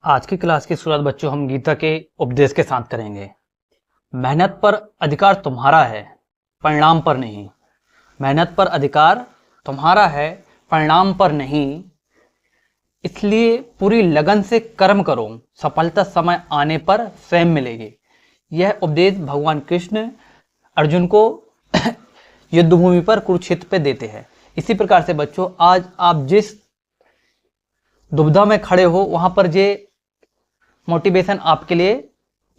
आज की क्लास की शुरुआत बच्चों हम गीता के उपदेश के साथ करेंगे। मेहनत पर अधिकार तुम्हारा है, परिणाम पर नहीं। मेहनत पर अधिकार तुम्हारा है, परिणाम पर नहीं। इसलिए पूरी लगन से कर्म करो, सफलता समय आने पर स्वयं मिलेगी। यह उपदेश भगवान कृष्ण अर्जुन को युद्ध भूमि पर कुरुक्षेत्र पे देते हैं। इसी प्रकार से बच्चों आज आप जिस दुविधा में खड़े हो वहां पर ये मोटिवेशन आपके लिए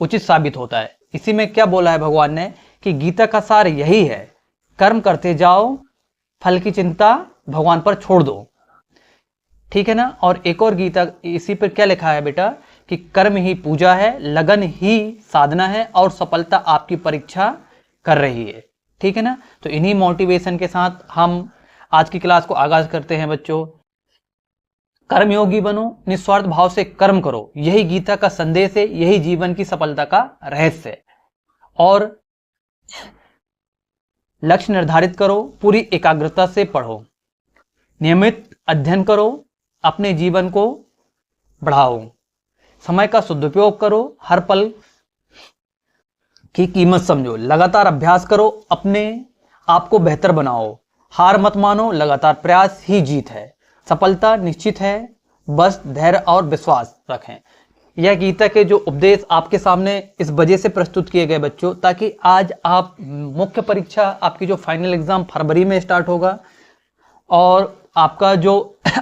उचित साबित होता है। इसी में क्या बोला है भगवान ने कि गीता का सार यही है, कर्म करते जाओ, फल की चिंता भगवान पर छोड़ दो। ठीक है ना। और एक और गीता इसी पर क्या लिखा है बेटा कि कर्म ही पूजा है, लगन ही साधना है और सफलता आपकी परीक्षा कर रही है। ठीक है ना। तो इन्हीं मोटिवेशन के साथ हम आज की क्लास को आगाज करते हैं बच्चों। कर्मयोगी बनो, निस्वार्थ भाव से कर्म करो, यही गीता का संदेश है, यही जीवन की सफलता का रहस्य है। और लक्ष्य निर्धारित करो, पूरी एकाग्रता से पढ़ो, नियमित अध्ययन करो, अपने जीवन को बढ़ाओ, समय का सदुपयोग करो, हर पल की कीमत समझो, लगातार अभ्यास करो, अपने आप को बेहतर बनाओ, हार मत मानो, लगातार प्रयास ही जीत है, सफलता निश्चित है, बस धैर्य और विश्वास रखें। यह गीता के जो उपदेश आपके सामने इस वजह से प्रस्तुत किए गए बच्चों, ताकि आज आप मुख्य परीक्षा आपकी जो फाइनल एग्जाम फरवरी में स्टार्ट होगा और आपका जो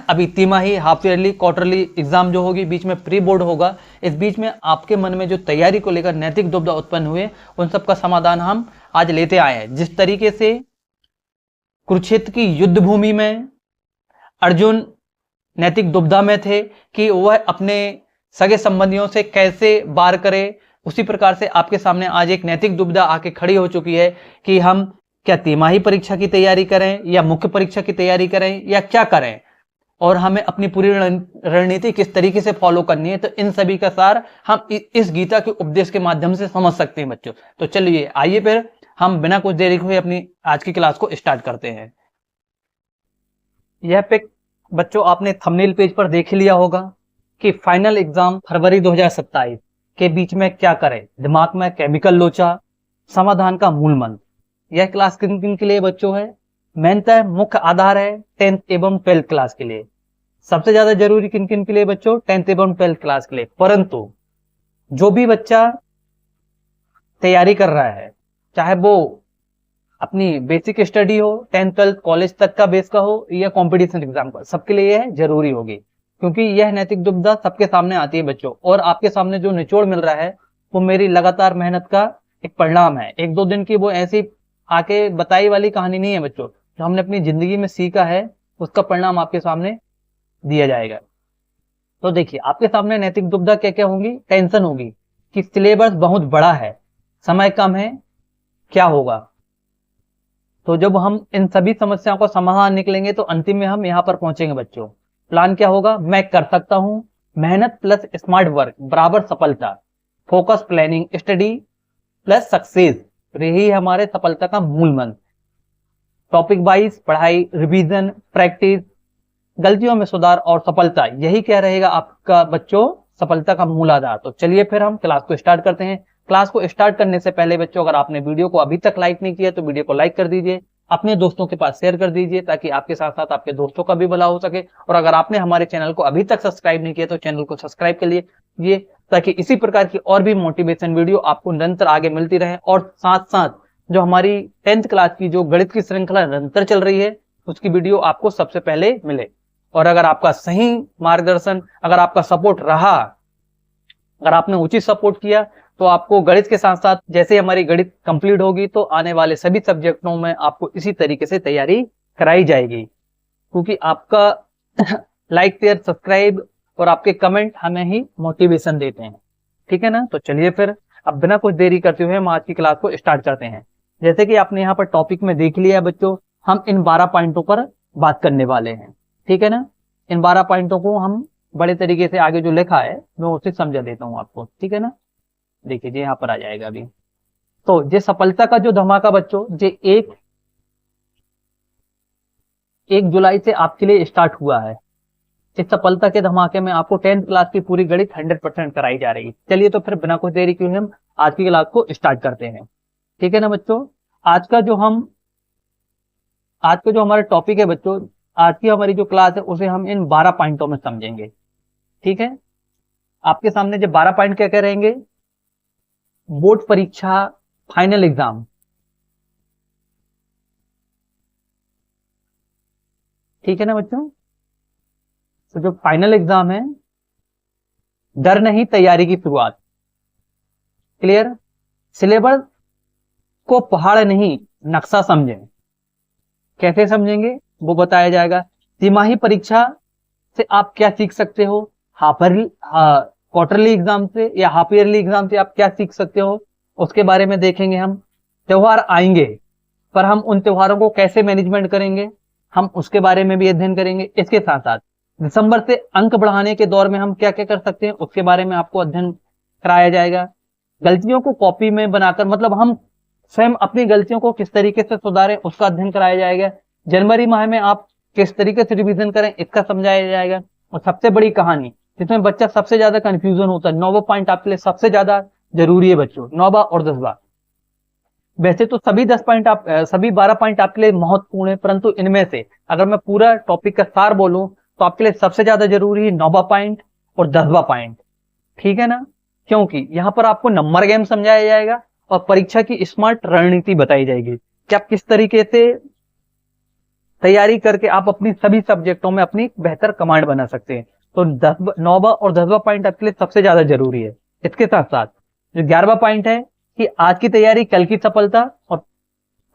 अभी तिमाही, हाफ ईयरली, क्वार्टरली एग्जाम जो होगी, बीच में प्री बोर्ड होगा, इस बीच में आपके मन में जो तैयारी को लेकर नैतिक दुविधा उत्पन्न हुए उन सब का समाधान हम आज लेते आए हैं। जिस तरीके से कुरुक्षेत्र की युद्ध भूमि में अर्जुन नैतिक दुविधा में थे कि वह अपने सगे संबंधियों से कैसे वार करे, उसी प्रकार से आपके सामने आज एक नैतिक दुविधा आके खड़ी हो चुकी है कि हम क्या तिमाही परीक्षा की तैयारी करें या मुख्य परीक्षा की तैयारी करें या क्या करें, और हमें अपनी पूरी रणनीति किस तरीके से फॉलो करनी है। तो इन सभी का सार हम इस गीता के उपदेश के माध्यम से समझ सकते हैं बच्चों। तो चलिए आइए फिर हम बिना कुछ देरी हुए अपनी आज की क्लास को स्टार्ट करते हैं। यह पिक बच्चों आपने थंबनेल पेज पर देख लिया होगा कि फाइनल एग्जाम फरवरी 2027 के बीच में क्या करें, दिमाग में केमिकल लोचा, समाधान का मूल मंत्र। यह क्लास किन किन के लिए बच्चों है? मेनतः मुख्य आधार है 10th एवं 12th क्लास के लिए। सबसे ज्यादा जरूरी किन किन के लिए बच्चों? 10th एवं 12th क्लास के लिए। परंतु जो भी बच्चा तैयारी कर रहा है, चाहे वो अपनी बेसिक स्टडी हो, 10th 12th कॉलेज तक का बेस का हो या कंपटीशन एग्जाम का, सबके लिए यह जरूरी होगी, क्योंकि यह नैतिक दुविधा सबके सामने आती है बच्चों। और आपके सामने जो निचोड़ मिल रहा है वो मेरी लगातार मेहनत का एक परिणाम है। एक दो दिन की वो ऐसी आके बताई वाली कहानी नहीं है बच्चों, जो हमने अपनी जिंदगी में सीखा है उसका परिणाम आपके सामने दिया जाएगा। तो देखिए आपके सामने नैतिक दुविधा क्या क्या होंगी। टेंशन होगी कि सिलेबस बहुत बड़ा है, समय कम है, क्या होगा। तो जब हम इन सभी समस्याओं को समाधान निकलेंगे तो अंतिम में हम यहाँ पर पहुंचेंगे बच्चों। प्लान क्या होगा? मैं कर सकता हूं, मेहनत प्लस स्मार्ट वर्क बराबर सफलता, focus, planning, study plus success, यही हमारे सफलता का मूल मंत्र। टॉपिक वाइज पढ़ाई, रिवीजन, प्रैक्टिस, गलतियों में सुधार और सफलता, यही क्या रहेगा आपका बच्चों सफलता का मूल आधार। तो चलिए फिर हम क्लास को स्टार्ट करते हैं। क्लास को स्टार्ट करने से पहले बच्चों अगर आपने वीडियो को अभी तक लाइक नहीं किया तो वीडियो को लाइक कर दीजिए, अपने दोस्तों के पास शेयर कर दीजिए, ताकि आपके साथ साथ आपके दोस्तों का भी भला हो सके। और अगर आपने हमारे चैनल को अभी तक सब्सक्राइब नहीं किया तो चैनल को सब्सक्राइब कर लीजिए, ताकि इसी प्रकार की और भी मोटिवेशन वीडियो आपको निरंतर आगे मिलती रहे। और साथ साथ जो हमारी 10th क्लास की जो गणित की श्रृंखला निरंतर चल रही है उसकी वीडियो आपको सबसे पहले मिले। और अगर आपका सही मार्गदर्शन, अगर आपका सपोर्ट रहा, अगर आपने उचित सपोर्ट किया तो आपको गणित के साथ साथ जैसे हमारी गणित कंप्लीट होगी तो आने वाले सभी सब्जेक्टों में आपको इसी तरीके से तैयारी कराई जाएगी, क्योंकि आपका लाइक, शेयर, सब्सक्राइब और आपके कमेंट हमें ही मोटिवेशन देते हैं। ठीक है ना। तो चलिए फिर अब बिना कुछ देरी करते हुए हम आज की क्लास को स्टार्ट करते हैं। जैसे कि आपने यहाँ पर टॉपिक में देख लिया है बच्चों, हम इन 12 पॉइंटों पर बात करने वाले हैं। ठीक है ना। इन 12 पॉइंटों को हम बड़े तरीके से आगे जो लिखा है मैं उसे समझा देता हूँ आपको। ठीक है ना। देखिए जी यहाँ पर आ जाएगा अभी। तो ये सफलता का जो धमाका बच्चों, ये 1 जुलाई से आपके लिए स्टार्ट हुआ है। इस सफलता के धमाके में आपको 10th क्लास की पूरी गणित 100% कराई जा रही है। चलिए तो फिर बिना कोई देरी किए हम आज की क्लास को स्टार्ट करते हैं। ठीक है ना बच्चों, आज का जो हमारा टॉपिक है बच्चों, आज की हमारी जो क्लास है उसे हम इन 12 पॉइंटों में समझेंगे। ठीक है, आपके सामने जो 12 पॉइंट क्या क्या रहेंगे, बोर्ड परीक्षा, फाइनल एग्जाम। ठीक है ना बच्चों, तो जो फाइनल एग्जाम है, डर नहीं तैयारी की शुरुआत। क्लियर, सिलेबस को पहाड़ नहीं नक्शा समझें। कैसे समझेंगे वो बताया जाएगा। तिमाही परीक्षा से आप क्या सीख सकते हो, क्वार्टरली एग्जाम से या हाफ ईयरली एग्जाम से आप क्या सीख सकते हो, उसके बारे में देखेंगे हम। त्योहार आएंगे पर हम उन त्योहारों को कैसे मैनेजमेंट करेंगे, हम उसके बारे में भी अध्ययन करेंगे। इसके साथ साथ दिसंबर से अंक बढ़ाने के दौर में हम क्या क्या कर सकते हैं उसके बारे में आपको अध्ययन कराया जाएगा। गलतियों को कॉपी में बनाकर, मतलब हम स्वयं अपनी गलतियों को किस तरीके से सुधारें उसका अध्ययन कराया जाएगा। जनवरी माह में आप किस तरीके से रिवीजन करें इसका समझाया जाएगा। और सबसे बड़ी कहानी जिसमें बच्चा सबसे ज्यादा कंफ्यूजन होता है, 9वां पॉइंट आपके लिए सबसे ज्यादा जरूरी है बच्चों, 9वां और 10वां। वैसे तो सभी 12 पॉइंट आपके लिए महत्वपूर्ण है, परंतु इनमें से अगर मैं पूरा टॉपिक का सार बोलूं तो आपके लिए सबसे ज्यादा जरूरी है 9वां पॉइंट और 10वां पॉइंट। ठीक है ना, क्योंकि यहाँ पर आपको नंबर गेम समझाया जाएगा और परीक्षा की स्मार्ट रणनीति बताई जाएगी कि आप किस तरीके से तैयारी करके आप अपनी सभी सब्जेक्टों में अपनी बेहतर कमांड बना सकते हैं। तो 9वां और 10वां पॉइंट आपके लिए सबसे ज्यादा जरूरी है। इसके साथ साथ जो 11वां पॉइंट है कि आज की तैयारी कल की सफलता, और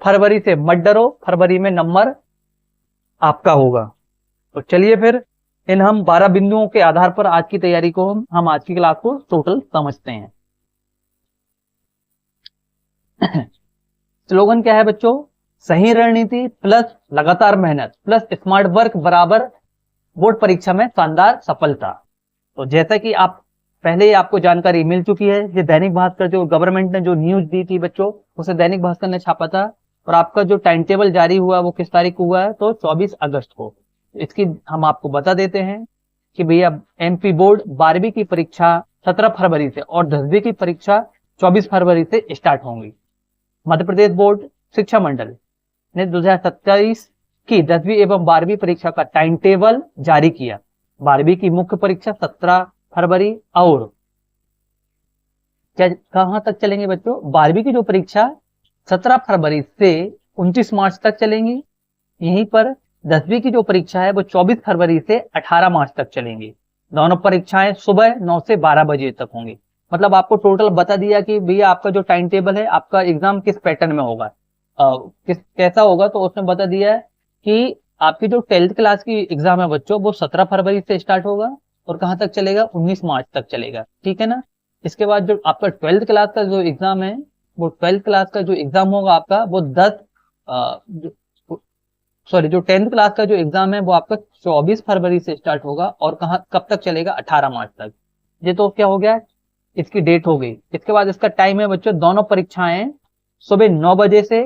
फरवरी से मत डरो, फरवरी में नंबर आपका होगा। तो चलिए फिर इन हम 12 बिंदुओं के आधार पर आज की तैयारी को हम आज की क्लास को टोटल समझते हैं। स्लोगन क्या है बच्चों, सही रणनीति प्लस लगातार मेहनत प्लस स्मार्ट वर्क बराबर बोर्ड परीक्षा में शानदार सफलता। तो जैसा कि आप पहले ही आपको जानकारी मिल चुकी है, ये दैनिक भास्कर जो गवर्नमेंट ने जो न्यूज दी थी बच्चों, उसे दैनिक भास्कर ने छापा था। और आपका जो टाइम टेबल जारी हुआ वो किस तारीख को हुआ है, तो 24 अगस्त को। इसकी हम आपको बता देते हैं कि भैया एमपी बोर्ड 12वीं की परीक्षा 17 फरवरी से और 10वीं की परीक्षा 24 फरवरी से स्टार्ट होंगी। मध्य प्रदेश बोर्ड शिक्षा मंडल ने 2027 की 10वीं एवं 12वीं परीक्षा का टाइम टेबल जारी किया। 12वीं की मुख्य परीक्षा 17 फरवरी और कहां तक चलेंगे बच्चों, 12वीं की जो परीक्षा 17 फरवरी से 29 मार्च तक चलेंगी। यहीं पर 10वीं की जो परीक्षा है वो 24 फरवरी से 18 मार्च तक चलेंगी। दोनों परीक्षाएं सुबह 9 से 12 बजे तक होंगी। मतलब आपको टोटल बता दिया कि भैया आपका जो टाइम टेबल है, आपका एग्जाम किस पैटर्न में होगा, कैसा होगा। तो उसने बता दिया है कि आपकी जो 10th क्लास की एग्जाम है बच्चों वो 17 फरवरी से स्टार्ट होगा और कहां तक चलेगा, 19 मार्च तक चलेगा। ठीक है ना, इसके बाद जो आपका 12th क्लास का जो एग्जाम है, वो 12th क्लास का जो एग्जाम होगा आपका वो जो 10th क्लास का जो एग्जाम है वो आपका 24 फरवरी से स्टार्ट होगा और कब तक चलेगा, 18 मार्च तक। ये तो क्या हो गया, इसकी डेट हो गई। इसके बाद इसका टाइम है बच्चों, दोनों परीक्षाएं सुबह 9 बजे से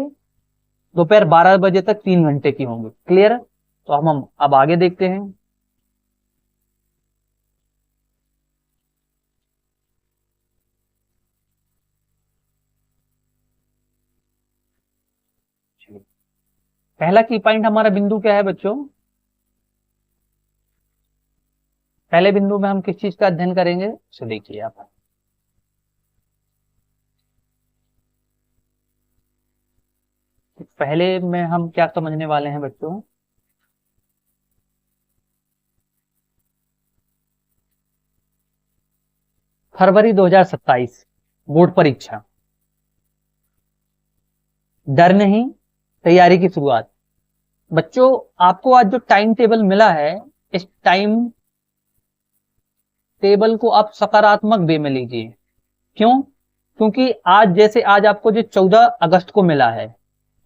दोपहर 12 बजे तक 3 घंटे की होंगी। क्लियर, तो हम अब आगे देखते हैं। पहला की पॉइंट हमारा बिंदु क्या है बच्चों, पहले बिंदु में हम किस चीज का अध्ययन करेंगे उसे देखिए आप। पहले में हम क्या समझने वाले हैं बच्चों, फरवरी 2027 बोर्ड परीक्षा, डर नहीं तैयारी की शुरुआत। बच्चों आपको आज जो टाइम टेबल मिला है, इस टाइम टेबल को आप सकारात्मक वे में लीजिए। क्यों, क्योंकि आज आपको जो 14 अगस्त को मिला है,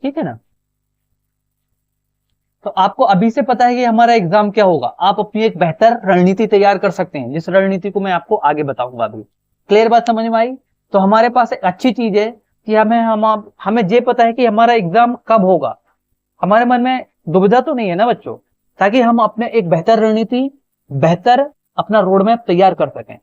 ठीक है ना, तो आपको अभी से पता है कि हमारा एग्जाम क्या होगा। आप अपनी एक बेहतर रणनीति तैयार कर सकते हैं, जिस रणनीति को मैं आपको आगे बताऊंगा अभी। क्लियर बात समझ में आई। तो हमारे पास एक अच्छी चीज है कि हमें ये पता है कि हमारा एग्जाम कब होगा। हमारे मन में दुविधा तो नहीं है ना बच्चों, ताकि हम अपने एक बेहतर रणनीति बेहतर अपना रोड मैप तैयार कर सकें।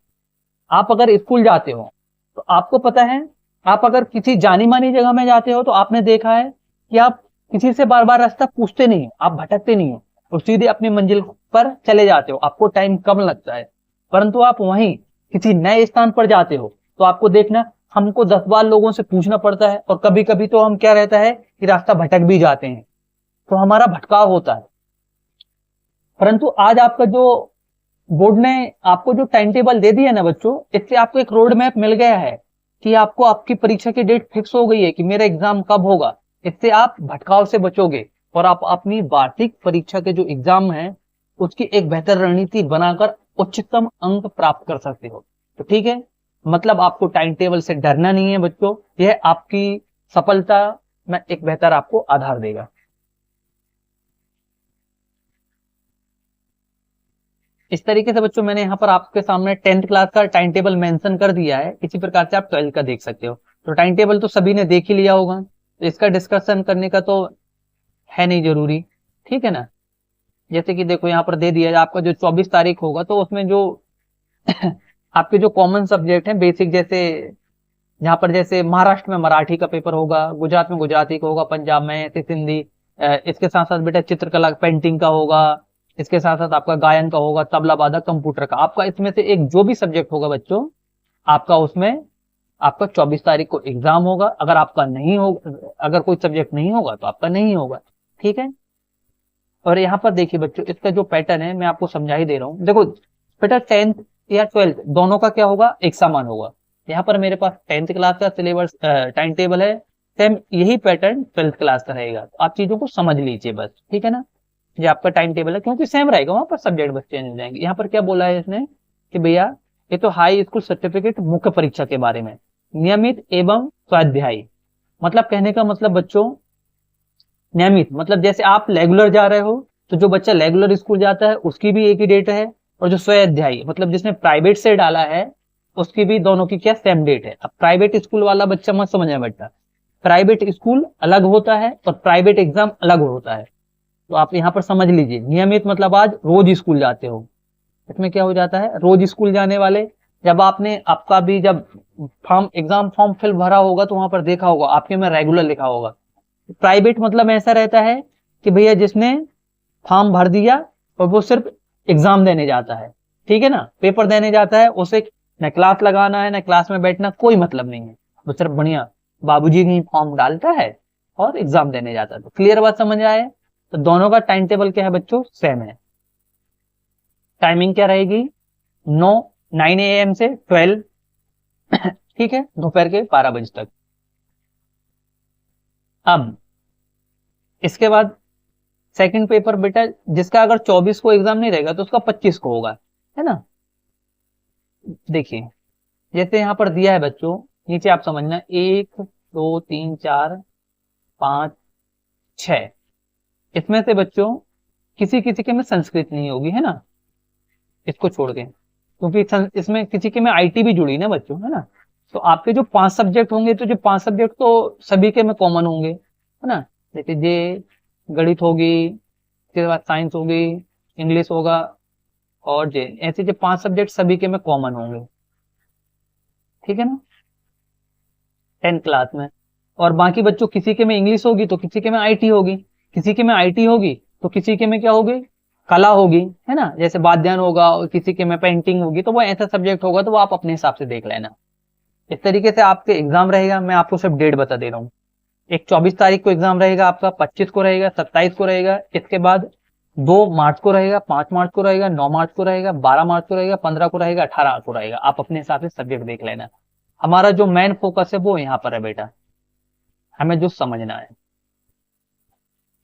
आप अगर स्कूल जाते हो तो आपको पता है, आप अगर किसी जानी मानी जगह में जाते हो तो आपने देखा है कि आप किसी से बार बार रास्ता पूछते नहीं हो, आप भटकते नहीं हो और सीधे अपनी मंजिल पर चले जाते हो, आपको टाइम कम लगता है। परंतु आप वहीं किसी नए स्थान पर जाते हो तो आपको देखना, हमको 10 बार लोगों से पूछना पड़ता है और कभी कभी तो हम क्या रहता है कि रास्ता भटक भी जाते हैं, तो हमारा भटकाव होता है। परंतु आज आपका जो बोर्ड ने आपको जो टाइम टेबल दे दिया ना बच्चों, इससे आपको एक रोड मैप मिल गया है कि आपको आपकी परीक्षा की डेट फिक्स हो गई है कि मेरा एग्जाम कब होगा। इससे आप भटकाव से बचोगे और आप अपनी वार्षिक परीक्षा के जो एग्जाम है उसकी एक बेहतर रणनीति बनाकर उच्चतम अंक प्राप्त कर सकते हो। तो ठीक है, मतलब आपको टाइम टेबल से डरना नहीं है बच्चों, यह आपकी सफलता में एक बेहतर आपको आधार देगा। इस तरीके से बच्चों मैंने यहाँ पर आपके सामने 10th क्लास का टाइम टेबल मेंशन कर दिया है, इसी प्रकार से आप 12th का देख सकते हो। तो टाइम टेबल तो सभी ने देख ही लिया होगा, तो इसका डिस्कशन करने का तो है नहीं जरूरी, ठीक है ना। जैसे कि देखो यहाँ पर दे दिया है, आपका जो 24 तारीख होगा तो उसमें जो आपके जो कॉमन सब्जेक्ट हैं बेसिक, जैसे यहाँ पर जैसे महाराष्ट्र में मराठी का पेपर होगा, गुजरात में गुजराती का होगा, पंजाब में सिंधी, इसके साथ साथ बेटा चित्रकला पेंटिंग का होगा, इसके साथ साथ आपका गायन का होगा, तबला वादक, कंप्यूटर का। आपका इसमें से एक जो भी सब्जेक्ट होगा बच्चों, आपका उसमें आपका 24 तारीख को एग्जाम होगा। अगर आपका नहीं होगा, अगर कोई सब्जेक्ट नहीं होगा तो आपका नहीं होगा, ठीक है। और यहाँ पर देखिए बच्चों, इसका जो पैटर्न है मैं आपको समझा ही दे रहा हूँ। देखो बेटा 10th या 12th दोनों का क्या होगा, एक समान होगा। यहाँ पर मेरे पास 10th क्लास का सिलेबस टाइम टेबल है, सेम यही पैटर्न 12th क्लास का रहेगा। तो आप चीजों को समझ लीजिए बस, ठीक है ना। ये आपका टाइम टेबल है क्योंकि सेम रहेगा, वहां पर सब्जेक्ट बस चेंज हो जाएंगे। यहाँ पर क्या बोला है इसने कि भैया ये तो हाई स्कूल सर्टिफिकेट मुख्य परीक्षा के बारे में, नियमित एवं स्वाध्यायी। मतलब कहने का मतलब बच्चों, नियमित मतलब जैसे आप रेगुलर जा रहे हो तो जो बच्चा रेगुलर स्कूल जाता है उसकी भी एक ही डेट है, और जो स्वाध्यायी मतलब जिसने प्राइवेट से डाला है उसकी भी, दोनों की क्या सेम डेट है। अब प्राइवेट स्कूल वाला बच्चा मत समझना बेटा, प्राइवेट स्कूल अलग होता है और प्राइवेट एग्जाम अलग होता है। तो आप यहाँ पर समझ लीजिए, नियमित मतलब आज रोज स्कूल जाते हो। इसमें क्या हो जाता है, रोज स्कूल जाने वाले, जब आपने आपका भी जब एग्जाम फॉर्म फिल भरा होगा तो वहां पर देखा होगा आपके में रेगुलर लिखा होगा। प्राइवेट मतलब ऐसा रहता है कि भैया जिसने फॉर्म भर दिया और वो सिर्फ एग्जाम देने जाता है, ठीक है ना, पेपर देने जाता है, उसे न क्लास लगाना है न क्लास में बैठना कोई मतलब नहीं है, वो सिर्फ बढ़िया बाबूजी ही फॉर्म डालता है और एग्जाम देने जाता है। तो क्लियर बात समझ आए। तो दोनों का टाइम टेबल क्या है बच्चों, सेम है। टाइमिंग क्या रहेगी, 9 AM से 12, ठीक है, दोपहर के 12 बजे तक। अब इसके बाद सेकंड पेपर बेटा, जिसका अगर 24 को एग्जाम नहीं रहेगा तो उसका 25 को होगा, है ना। देखिए जैसे यहां पर दिया है बच्चों, नीचे आप समझना, 1 2 3 4 5 6, इसमें से बच्चों किसी किसी के में संस्कृत नहीं होगी, है ना, इसको छोड़ के, क्योंकि इसमें किसी के में आईटी भी जुड़ी ना बच्चों, है ना। तो आपके जो 5 सब्जेक्ट होंगे तो जो 5 सब्जेक्ट तो सभी के में कॉमन होंगे, है ना। जैसे जे गणित होगी, उसके बाद साइंस होगी, इंग्लिश होगा और जे, ऐसे जो 5 सब्जेक्ट सभी के में कॉमन होंगे, ठीक है ना, 10th क्लास में। और बाकी बच्चों किसी के में इंग्लिश होगी तो किसी के में आईटी होगी, किसी के में आईटी होगी तो किसी के में क्या होगी, कला होगी, है ना, जैसे वाद्यायन होगा, और किसी के में पेंटिंग होगी। तो वो ऐसा सब्जेक्ट होगा तो वो आप अपने हिसाब से देख लेना। इस तरीके से आपके एग्जाम रहेगा। मैं आपको सिर्फ डेट बता दे रहा हूँ, एक 24 तारीख को एग्जाम रहेगा आपका, 25 को रहेगा, 27 को रहेगा, इसके बाद 2 मार्च को रहेगा, 5 मार्च को रहेगा, 9 मार्च को रहेगा, 12 मार्च को रहेगा, 15 को रहेगा, 18 को रहेगा। आप अपने हिसाब से सब्जेक्ट देख लेना। हमारा जो मेन फोकस है वो यहाँ पर है बेटा, हमें जो समझना है।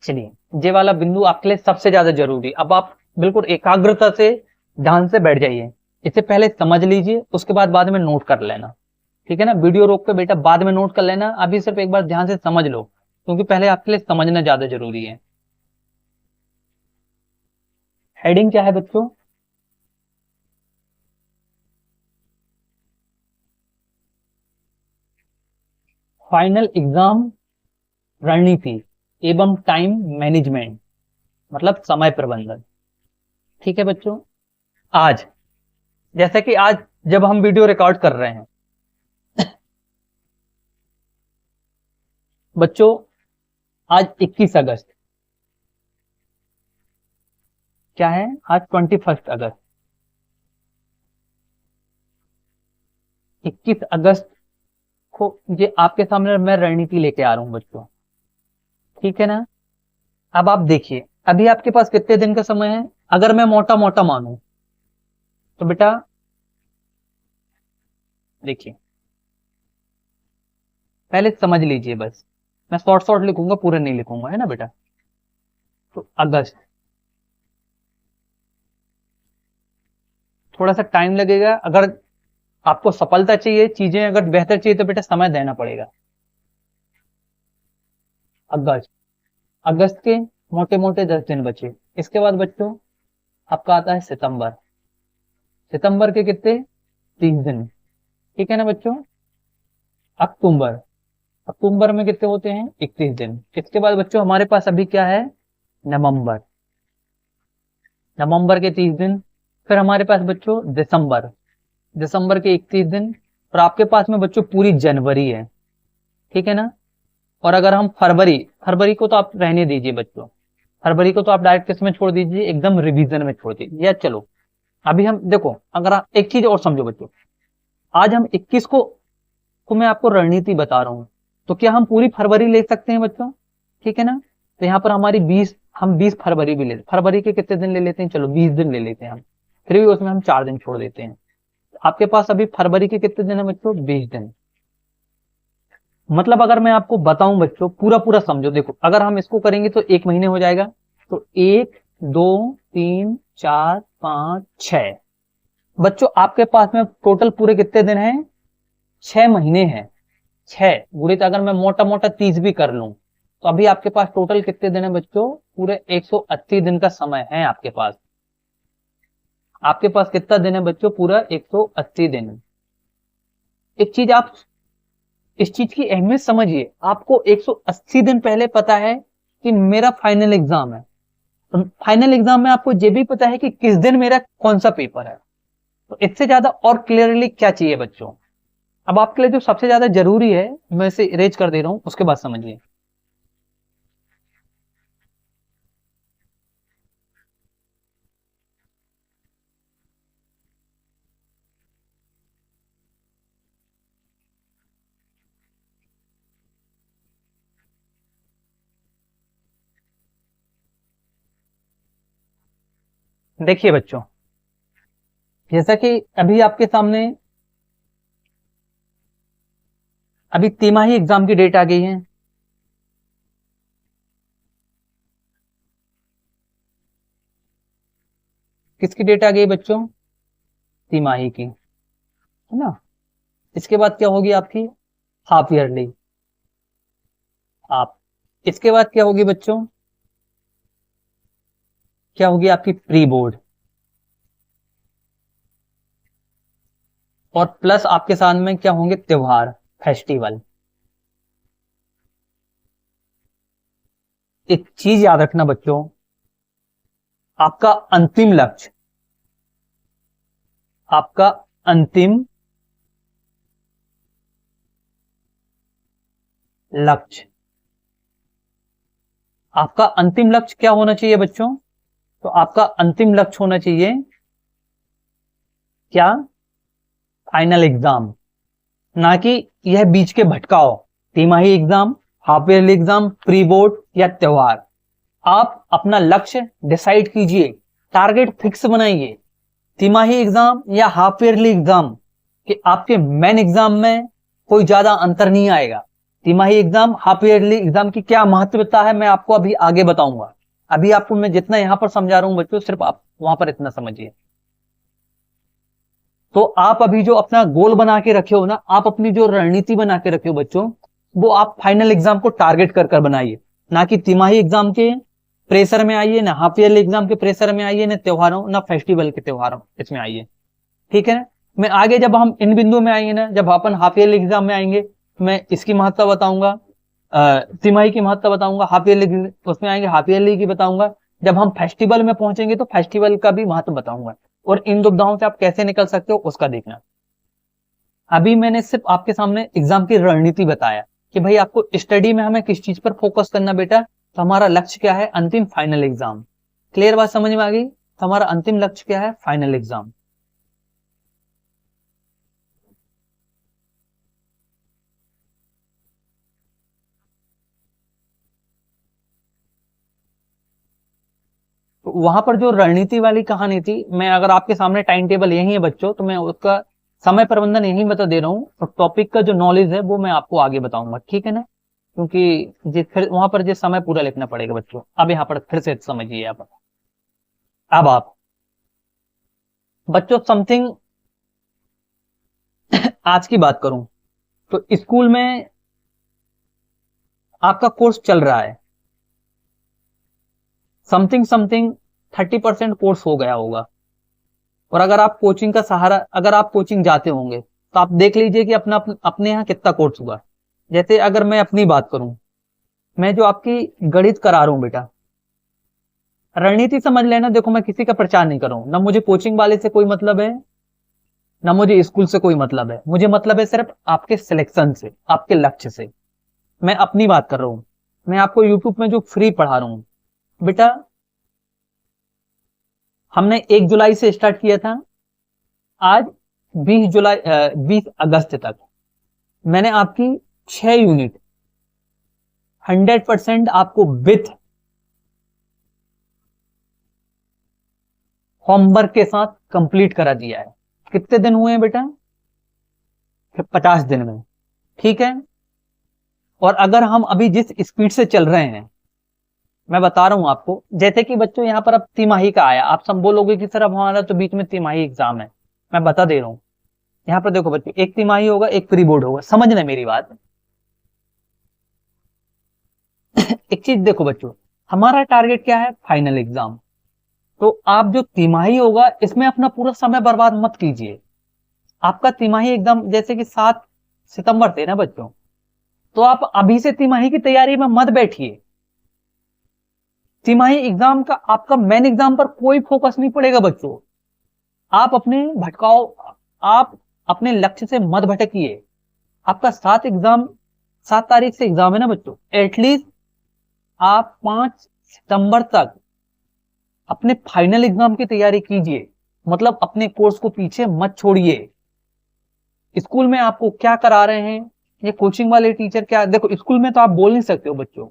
चलिए ये वाला बिंदु आपके लिए सबसे ज्यादा जरूरी। अब आप बिल्कुल एकाग्रता से ध्यान से बैठ जाइए, इससे पहले समझ लीजिए, उसके बाद में नोट कर लेना, ठीक है ना। वीडियो रोक के बेटा बाद में नोट कर लेना, अभी सिर्फ एक बार ध्यान से समझ लो, क्योंकि पहले आपके लिए समझना ज्यादा जरूरी है। हेडिंग क्या है बच्चों, फाइनल एग्जाम रणनीति एवं टाइम मैनेजमेंट, मतलब समय प्रबंधन, ठीक है बच्चों। आज, जैसे कि आज जब हम वीडियो रिकॉर्ड कर रहे हैं बच्चों, आज 21 अगस्त, क्या है आज 21 अगस्त। 21 अगस्त को ये आपके सामने मैं रणनीति लेके आ रहा हूं बच्चों, ठीक है ना। अब आप देखिए, अभी आपके पास कितने दिन का समय है। अगर मैं मोटा मोटा मानूं तो बेटा देखिए, पहले समझ लीजिए, बस मैं शॉर्ट शॉर्ट लिखूंगा, पूरे नहीं लिखूंगा, है ना बेटा। तो अगस्त, थोड़ा सा टाइम लगेगा। अगर आपको सफलता चाहिए, चीजें अगर बेहतर चाहिए तो बेटा समय देना पड़ेगा। अगस्त, अगस्त के मोटे मोटे 10 दिन बचे। इसके बाद बच्चों आपका आता है सितंबर। सितंबर के कितने, 30 दिन, ठीक है ना बच्चों। अक्टूबर, अक्टूबर में कितने होते हैं, 31 दिन। इसके बाद बच्चों हमारे पास अभी क्या है, नवंबर, नवंबर के 30 दिन। फिर हमारे पास बच्चों दिसंबर, दिसंबर के 31 दिन। और आपके पास में बच्चों पूरी जनवरी है, ठीक है ना। और अगर हम फरवरी, फरवरी को तो आप रहने दीजिए बच्चों, फरवरी को तो आप डायरेक्ट किस में छोड़ दीजिए, एकदम रिवीजन में छोड़ दीजिए। या चलो अभी हम देखो, अगर आप एक चीज और समझो बच्चों, आज हम 21 को मैं आपको रणनीति बता रहा हूं, तो क्या हम पूरी फरवरी ले सकते हैं बच्चों, ठीक है ना। तो यहाँ पर हमारी 20, हम 20 फरवरी भी ले, फरवरी के कितने दिन ले लेते हैं, चलो 20 दिन ले लेते हैं हम, फिर भी उसमें हम 4 दिन छोड़ देते हैं। आपके पास अभी फरवरी के कितने दिन है बच्चों, 20 दिन। मतलब अगर मैं आपको बताऊं बच्चों, पूरा पूरा समझो, देखो अगर हम इसको करेंगे तो 1 महीने हो जाएगा। तो 1 2 3 4 5 6 बच्चों आपके पास में टोटल पूरे कितने दिन हैं, 6 महीने हैं। 6 गुणित अगर मैं मोटा मोटा 30 भी कर लूं तो अभी आपके पास टोटल कितने दिन है बच्चों, पूरे 180 दिन का समय है आपके पास। आपके पास कितना दिन है बच्चों, पूरा 180 दिन। एक चीज आप इस चीज की अहमियत समझिए, आपको 180 दिन पहले पता है कि मेरा फाइनल एग्जाम है। तो फाइनल एग्जाम में आपको ये भी पता है कि किस दिन मेरा कौन सा पेपर है। तो इससे ज्यादा और क्लियरली क्या चाहिए बच्चों। अब आपके लिए जो सबसे ज्यादा जरूरी है, मैं इसे इरेज कर दे रहा हूं, उसके बाद समझिए। देखिए बच्चों, जैसा कि अभी आपके सामने अभी तिमाही एग्जाम की डेट आ गई है। किसकी डेट आ गई बच्चों, तिमाही की, है ना। इसके बाद क्या होगी आपकी, हाफ ईयरली। आप इसके बाद क्या होगी बच्चों, क्या होगी आपकी प्री बोर्ड। और प्लस आपके साथ में क्या होंगे, त्योहार, फेस्टिवल। एक चीज याद रखना बच्चों, आपका अंतिम लक्ष्य, आपका अंतिम लक्ष्य, आपका अंतिम लक्ष्य क्या होना चाहिए बच्चों। तो आपका अंतिम लक्ष्य होना चाहिए क्या, फाइनल एग्जाम, ना कि यह बीच के भटकाओ, तिमाही exam, half yearly exam, pre board या त्योहार। आप अपना लक्ष्य डिसाइड कीजिए, टारगेट फिक्स बनाइए, तिमाही एग्जाम या हाफ ईयरली एग्जाम कि आपके मेन एग्जाम में कोई ज्यादा अंतर नहीं आएगा। तिमाही एग्जाम, हाफ ईयरली एग्जाम की क्या महत्वता है मैं आपको अभी आगे बताऊंगा। अभी आपको मैं जितना यहां पर समझा रहा हूं बच्चों, सिर्फ आप वहां पर इतना समझिए। तो आप अभी जो अपना गोल बना के रखे हो ना, आप अपनी जो रणनीति बना के रखे हो बच्चों, वो आप फाइनल एग्जाम को टारगेट कर कर बनाइए, ना कि तिमाही एग्जाम के प्रेशर में आइए, ना हाफ ईयरली एग्जाम के प्रेशर में आइए, ना त्योहारों ना फेस्टिवल के त्योहारों इसमें आइए, ठीक है ना। मैं आगे जब हम इन बिंदु में आएंगे ना, जब अपन हाफ ईयरली एग्जाम में आएंगे, मैं इसकी महत्ता बताऊंगा, तिमाही की महत्ता बताऊंगा, हाफ ईयरली उसमें आएंगे हाफ ईयरली की बताऊंगा। जब हम फेस्टिवल में पहुंचेंगे तो फेस्टिवल का भी महत्व बताऊंगा। और इन दुविधाओं से आप कैसे निकल सकते हो उसका देखना। अभी मैंने सिर्फ आपके सामने एग्जाम की रणनीति बताया कि भाई आपको स्टडी में हमें किस चीज पर फोकस करना बेटा, तो हमारा लक्ष्य क्या है, अंतिम फाइनल एग्जाम। क्लियर बात समझ में आ गई? तो हमारा अंतिम लक्ष्य क्या है, फाइनल एग्जाम। तो वहां पर जो रणनीति वाली कहानी थी, मैं अगर आपके सामने टाइम टेबल यही है बच्चों, तो मैं उसका समय प्रबंधन यही बता दे रहा हूँ, और टॉपिक का जो नॉलेज है वो मैं आपको आगे बताऊंगा, ठीक है ना? क्योंकि फिर वहां पर जिस समय पूरा लिखना पड़ेगा बच्चों। अब यहाँ पर फिर से समझिए आप। अब आप बच्चों समथिंग आज की बात करूं तो स्कूल में आपका कोर्स चल रहा है, समथिंग समथिंग 30% कोर्स हो गया होगा। और अगर आप कोचिंग का सहारा, अगर आप कोचिंग जाते होंगे तो आप देख लीजिए कि अपने यहाँ कितना कोर्स हुआ। जैसे अगर मैं अपनी बात करूं, मैं जो आपकी गणित करा रहा हूं बेटा, रणनीति समझ लेना। देखो मैं किसी का प्रचार नहीं कर रहा हूं, ना मुझे कोचिंग वाले से कोई मतलब है, ना मुझे स्कूल से कोई मतलब है। मुझे मतलब है सिर्फ आपके सिलेक्शन से, आपके लक्ष्य से। मैं अपनी बात कर रहा हूं। मैं आपको यूट्यूब में जो फ्री पढ़ा रहा हूं बेटा, हमने 1 जुलाई से स्टार्ट किया था, आज 20 अगस्त तक मैंने आपकी 6 यूनिट 100% आपको विथ होमवर्क के साथ कंप्लीट करा दिया है। कितने दिन हुए हैं बेटा? 50 दिन में, ठीक है। और अगर हम अभी जिस स्पीड से चल रहे हैं, मैं बता रहा हूं आपको, जैसे कि बच्चों यहाँ पर अब तिमाही का आया, आप सब बोलोगे कि सर अब हमारा तो बीच में तिमाही एग्जाम है। मैं बता दे रहा हूं, यहाँ पर देखो बच्चों, एक तिमाही होगा, एक प्री बोर्ड होगा, समझना मेरी बात। एक चीज देखो बच्चों, हमारा टारगेट क्या है, फाइनल एग्जाम। तो आप जो तिमाही होगा इसमें अपना पूरा समय बर्बाद मत कीजिए। आपका तिमाही एग्जाम जैसे कि 7 सितंबर से ना बच्चों, तो आप अभी से तिमाही की तैयारी में मत बैठिए। तिमाही एग्जाम का आपका मेन एग्जाम पर कोई फोकस नहीं पड़ेगा बच्चों। आप अपने भटकाओ, आप अपने लक्ष्य से मत भटकिए। आपका 7 तारीख से एग्जाम है ना बच्चों, एटलीस्ट आप 5 सितंबर तक अपने फाइनल एग्जाम की तैयारी कीजिए। मतलब अपने कोर्स को पीछे मत छोड़िए। स्कूल में आपको क्या करा रहे हैं, ये कोचिंग वाले टीचर क्या, देखो स्कूल में तो आप बोल नहीं सकते हो बच्चों,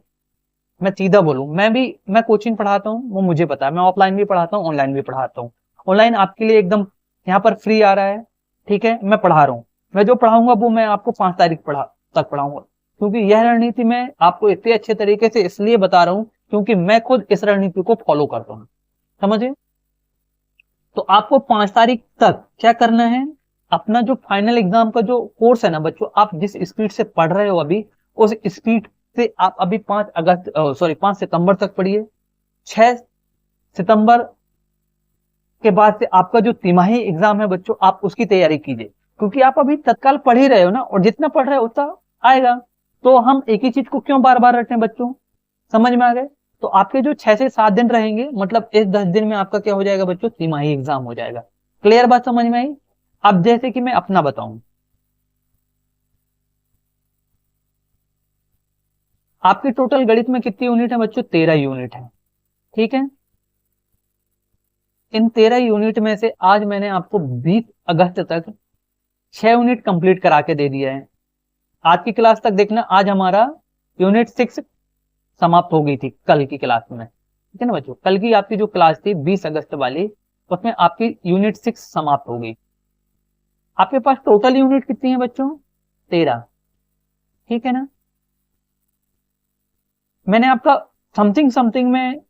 मैं सीधा बोलूं, मैं कोचिंग पढ़ाता हूं, वो मुझे पता है। मैं ऑफलाइन भी पढ़ाता हूं, ऑनलाइन भी पढ़ाता हूं। ऑनलाइन आपके लिए एकदम यहाँ पर फ्री आ रहा है, ठीक है। मैं पढ़ा रहा हूँ, मैं जो पढ़ाऊंगा वो मैं आपको 5 तारीख तक पढ़ाऊंगा। क्योंकि यह रणनीति मैं आपको इतने अच्छे तरीके से इसलिए बता रहा हूँ क्योंकि मैं खुद इस रणनीति को फॉलो करता हूँ, समझे? तो आपको 5 तारीख तक क्या करना है, अपना जो फाइनल एग्जाम का जो कोर्स है ना बच्चों, आप जिस स्पीड से पढ़ रहे हो अभी, उस स्पीड से आप अभी 5 सितंबर तक पढ़िए। 6 सितंबर के बाद से आपका जो तिमाही एग्जाम है बच्चों, आप उसकी तैयारी कीजिए। क्योंकि आप अभी तत्काल पढ़ ही रहे हो ना, और जितना पढ़ रहे हो उतना आएगा। तो हम एक ही चीज को क्यों बार बार रटें बच्चों, समझ में आ गए? तो आपके जो 6 से 7 दिन रहेंगे, मतलब इस 10 दिन में आपका क्या हो जाएगा बच्चों, तिमाही एग्जाम हो जाएगा। क्लियर बात समझ में आई? अब जैसे कि मैं अपना बताऊं, आपकी टोटल गणित में कितनी यूनिट है बच्चों, 13 यूनिट है, ठीक है। इन 13 यूनिट में से आज मैंने आपको 20 अगस्त तक 6 यूनिट कंप्लीट करा के दे दिया है। आज की क्लास तक देखना, आज हमारा यूनिट 6 समाप्त हो गई थी कल की क्लास में, ठीक है ना बच्चों। कल की आपकी जो क्लास थी 20 अगस्त वाली, उसमें आपकी यूनिट 6 समाप्त हो गई। आपके पास टोटल यूनिट कितनी है बच्चों, 13, ठीक है ना। मैंने आपका समथिंग समथिंग में,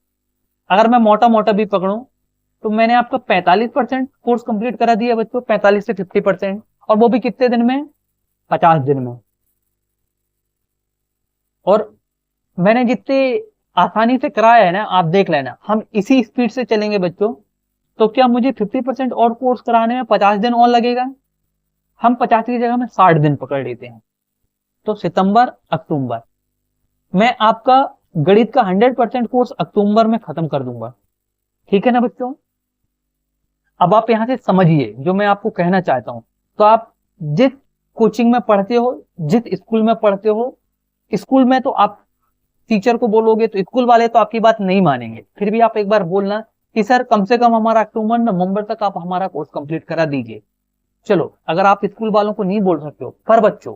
अगर मैं मोटा मोटा भी पकड़ूं, तो मैंने आपका 45% कोर्स कंप्लीट करा दिया बच्चों, 45 से 50%। और वो भी कितने दिन में, 50 दिन में। और मैंने जितने आसानी से कराया है ना, आप देख लेना, हम इसी स्पीड से चलेंगे बच्चों, तो क्या मुझे 50% और कोर्स कराने में 50 दिन और लगेगा? हम 50 की जगह में 60 दिन पकड़ लेते हैं। तो सितंबर अक्टूबर मैं आपका गणित का 100% कोर्स अक्टूबर में खत्म कर दूंगा, ठीक है ना बच्चों। अब आप यहाँ से समझिए जो मैं आपको कहना चाहता हूँ। तो आप जिस कोचिंग में पढ़ते हो, जिस स्कूल में पढ़ते हो, स्कूल में तो आप टीचर को बोलोगे तो स्कूल वाले तो आपकी बात नहीं मानेंगे, फिर भी आप एक बार बोलना कि सर कम से कम हमारा अक्टूबर नवंबर तक आप हमारा कोर्स कंप्लीट करा दीजिए। चलो अगर आप स्कूल वालों को नहीं बोल सकते हो, पर बच्चों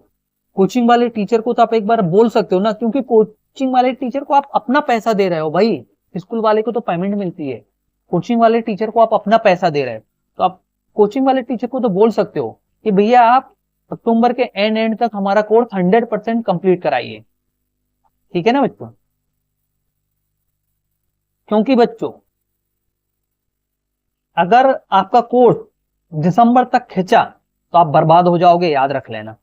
कोचिंग वाले टीचर को तो आप एक बार बोल सकते हो ना, क्योंकि कोचिंग वाले टीचर को आप अपना पैसा दे रहे हो भाई। स्कूल वाले को तो पेमेंट मिलती है, कोचिंग वाले टीचर को आप अपना पैसा दे रहे हो, तो आप कोचिंग वाले टीचर को तो बोल सकते हो कि भैया आप अक्टूबर के एंड तक हमारा कोर्स 100% कंप्लीट कराइए। ठीक है ना बच्चों? क्योंकि बच्चों अगर आपका कोर्स दिसंबर तक खिंचा तो आप बर्बाद हो जाओगे, याद रख लेना।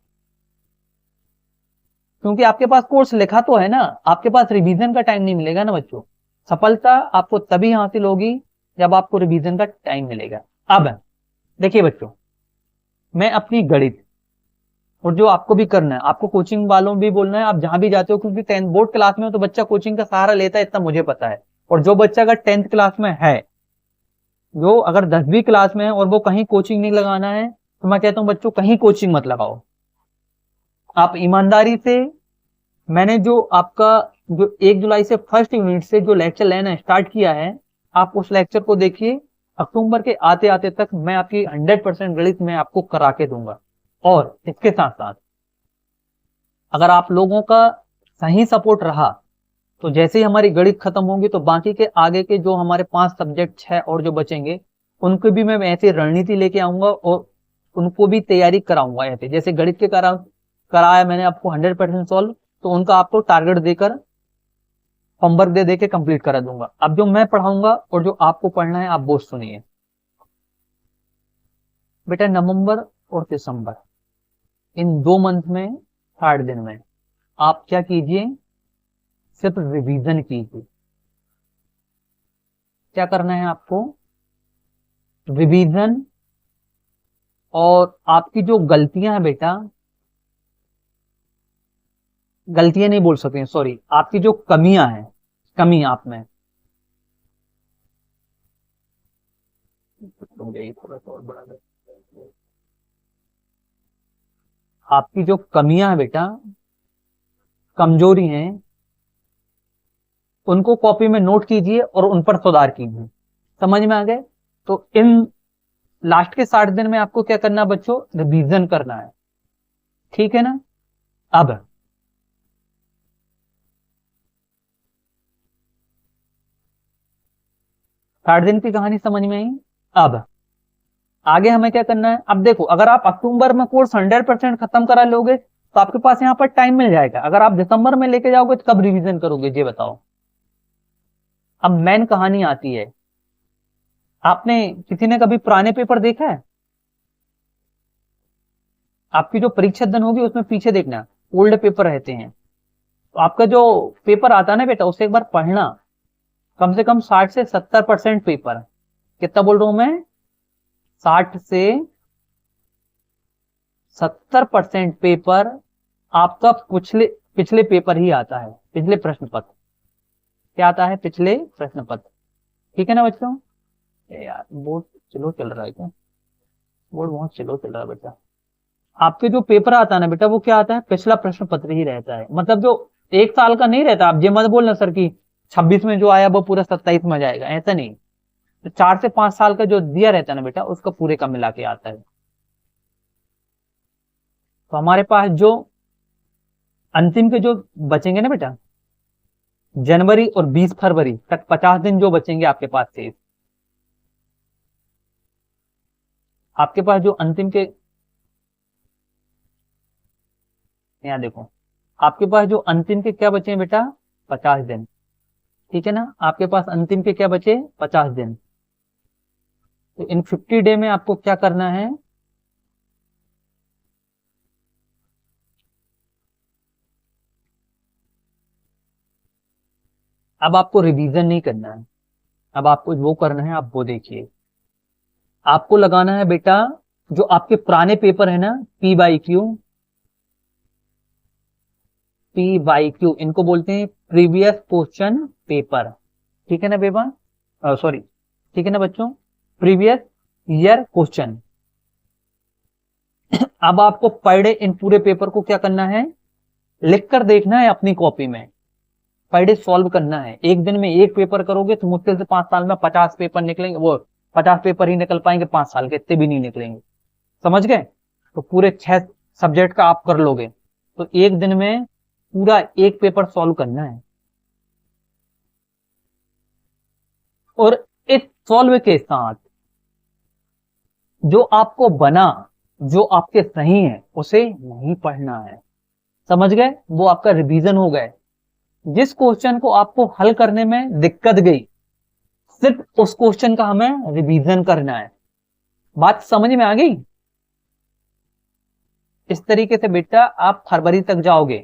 क्योंकि आपके पास कोर्स लिखा तो है ना, आपके पास रिवीजन का टाइम नहीं मिलेगा ना बच्चों। सफलता आपको तभी हासिल होगी जब आपको रिवीजन का टाइम मिलेगा। अब देखिए बच्चों, मैं अपनी गणित और जो आपको भी करना है, आपको कोचिंग वालों भी बोलना है, आप जहां भी जाते हो, क्योंकि 10th बोर्ड क्लास में हो तो बच्चा कोचिंग का सहारा लेता है, इतना मुझे पता है। और जो बच्चा अगर 10th क्लास में है, जो अगर 10वीं क्लास में है और वो कहीं कोचिंग नहीं लगाना है, तो मैं कहता हूं बच्चों कहीं कोचिंग मत लगाओ। आप ईमानदारी से, मैंने जो आपका जो 1 जुलाई से फर्स्ट यूनिट से जो लेक्चर लेना स्टार्ट किया है, आप उस लेक्चर को देखिए। अक्टूबर के आते आते तक मैं आपकी 100% गणित में आपको करा के दूंगा। और इसके साथ साथ अगर आप लोगों का सही सपोर्ट रहा तो जैसे ही हमारी गणित खत्म होगी तो बाकी के आगे के जो हमारे 5 सब्जेक्ट है और जो बचेंगे उनको भी मैं ऐसी रणनीति लेके आऊंगा और उनको भी तैयारी कराऊंगा। ऐसे जैसे गणित के कराया मैंने आपको 100% सॉल्व, तो उनका आपको टारगेट देकर होमवर्क दे दे के कंप्लीट करा दूंगा। अब जो मैं पढ़ाऊंगा और जो आपको पढ़ना है आप वो सुनिए बेटा। नवंबर और दिसंबर इन 2 मंथ में 60 दिन में आप क्या कीजिए, सिर्फ रिवीजन कीजिए। क्या करना है आपको? रिवीजन। और आपकी जो गलतियां हैं बेटा, गलतियां नहीं बोल सकते, सॉरी, आपकी जो कमियां हैं, कमी आप में, थोड़ा सा और बढ़ा दे। आपकी जो कमियां हैं बेटा, कमजोरी हैं, उनको कॉपी में नोट कीजिए और उन पर सुधार कीजिए। समझ में आ गए? तो इन लास्ट के 60 दिन में आपको क्या करना है बच्चों? रिवीजन करना है। ठीक है ना? अब 60 दिन की कहानी समझ में आई। अब आगे हमें क्या करना है? अब देखो, अगर आप अक्टूबर में कोर्स 100% खत्म करा लोगे तो आपके पास यहां पर टाइम मिल जाएगा। अगर आप दिसंबर में लेके जाओगे तो कब रिवीजन करोगे ये बताओ। अब मेन कहानी आती है, आपने किसी ने कभी पुराने पेपर देखा है? आपकी जो परीक्षा दिन होगी उसमें पीछे देखना, ओल्ड पेपर रहते हैं। तो आपका जो पेपर आता है ना बेटा, उसे एक बार पढ़ना। कम से कम 60 से 70% पेपर, कितना बोल रहा हूं मैं? 60 से 70% पेपर आपका पिछले पिछले पेपर ही आता है, पिछले प्रश्न पत्र। क्या आता है? पिछले प्रश्न पत्र। ठीक है ना बच्चों? यार बोर्ड स्लो चल रहा है क्या? बोर्ड बहुत स्लो चल रहा है बेटा। आपके जो पेपर आता है ना बेटा, वो क्या आता है? पिछला प्रश्न पत्र ही रहता है। मतलब जो 1 साल का नहीं रहता। आप ये मत बोलना सर की 26 में जो आया वो पूरा 27 में जाएगा, ऐसा नहीं। तो 4 से 5 साल का जो दिया रहता है ना बेटा, उसका पूरे का मिला के आता है। तो हमारे पास जो अंतिम के जो बचेंगे ना बेटा, जनवरी और 20 फरवरी तक 50 दिन जो बचेंगे आपके पास से, आपके पास जो अंतिम के, यहाँ देखो, आपके पास जो अंतिम के क्या बचे हैं बेटा? 50 दिन। ठीक है ना? आपके पास अंतिम के क्या बचे? 50 दिन। तो इन 50 डे में आपको क्या करना है? अब आपको रिवीजन नहीं करना है, अब आपको वो करना है, आप वो देखिए। आपको लगाना है बेटा जो आपके पुराने पेपर है ना, PYQ, इनको बोलते हैं प्रीवियस क्वेश्चन पेपर। ठीक है ना बेबा? सॉरी, ठीक है ना बच्चों? Previous year question. अब आपको पर डे इन पूरे पेपर को क्या करना है, लिख कर देखना है अपनी कॉपी में, पर डे सॉल्व करना है। एक दिन में एक पेपर करोगे तो मुश्किल से 5 साल में 50 पेपर निकलेंगे, वो 50 पेपर ही निकल पाएंगे 5 साल के, इतने भी नहीं निकलेंगे। समझ गए? तो पूरे 6 सब्जेक्ट का आप कर लोगे तो एक दिन में पूरा एक पेपर सॉल्व करना है। और इस सॉल्व के साथ जो आपको बना, जो आपके सही है, उसे नहीं पढ़ना है। समझ गए? वो आपका रिवीजन हो गए। जिस क्वेश्चन को आपको हल करने में दिक्कत गई, सिर्फ उस क्वेश्चन का हमें रिवीजन करना है। बात समझ में आ गई? इस तरीके से बेटा आप फरवरी तक जाओगे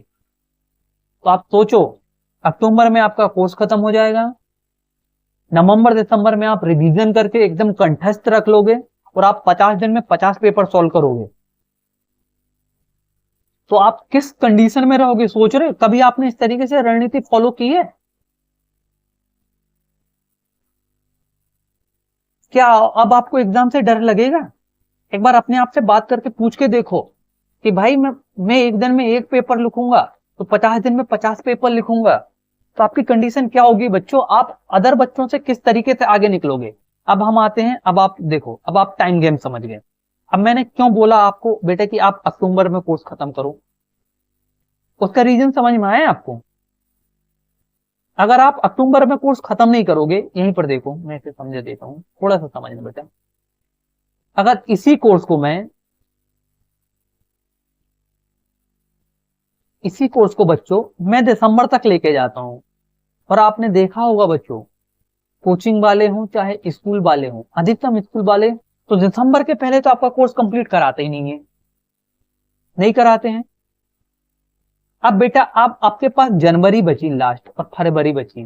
तो आप सोचो, अक्टूबर में आपका कोर्स खत्म हो जाएगा, नवंबर दिसंबर में आप रिवीजन करके एकदम कंठस्थ रख लोगे और आप 50 दिन में 50 पेपर सॉल्व करोगे। तो आप किस कंडीशन में रहोगे, सोच रहे? कभी आपने इस तरीके से रणनीति फॉलो की है क्या? अब आपको एग्जाम से डर लगेगा? एक बार अपने आप से बात करके पूछ के देखो कि भाई मैं एक दिन में एक पेपर लिखूंगा तो 50 दिन में 50 पेपर लिखूंगा, तो आपकी कंडीशन क्या होगी बच्चों? आप अदर बच्चों से किस तरीके से आगे निकलोगे? अब हम आते हैं, अब आप देखो, अब आप टाइम गेम समझ गए। अब मैंने क्यों बोला आपको बेटा कि आप अक्टूबर में कोर्स खत्म करो, उसका रीजन समझ में आया आपको? अगर आप अक्टूबर में कोर्स खत्म नहीं करोगे, यहीं पर देखो मैं इसे समझा देता हूं, थोड़ा सा समझना बेटा। अगर इसी कोर्स को बच्चों मैं दिसंबर तक लेके जाता हूं, और आपने देखा होगा बच्चों, कोचिंग वाले हों चाहे स्कूल वाले हों, अधिकतम स्कूल वाले तो दिसंबर के पहले तो आपका कोर्स कंप्लीट कराते ही नहीं है, नहीं कराते हैं। अब बेटा आप आपके पास जनवरी बची लास्ट और फरवरी बची,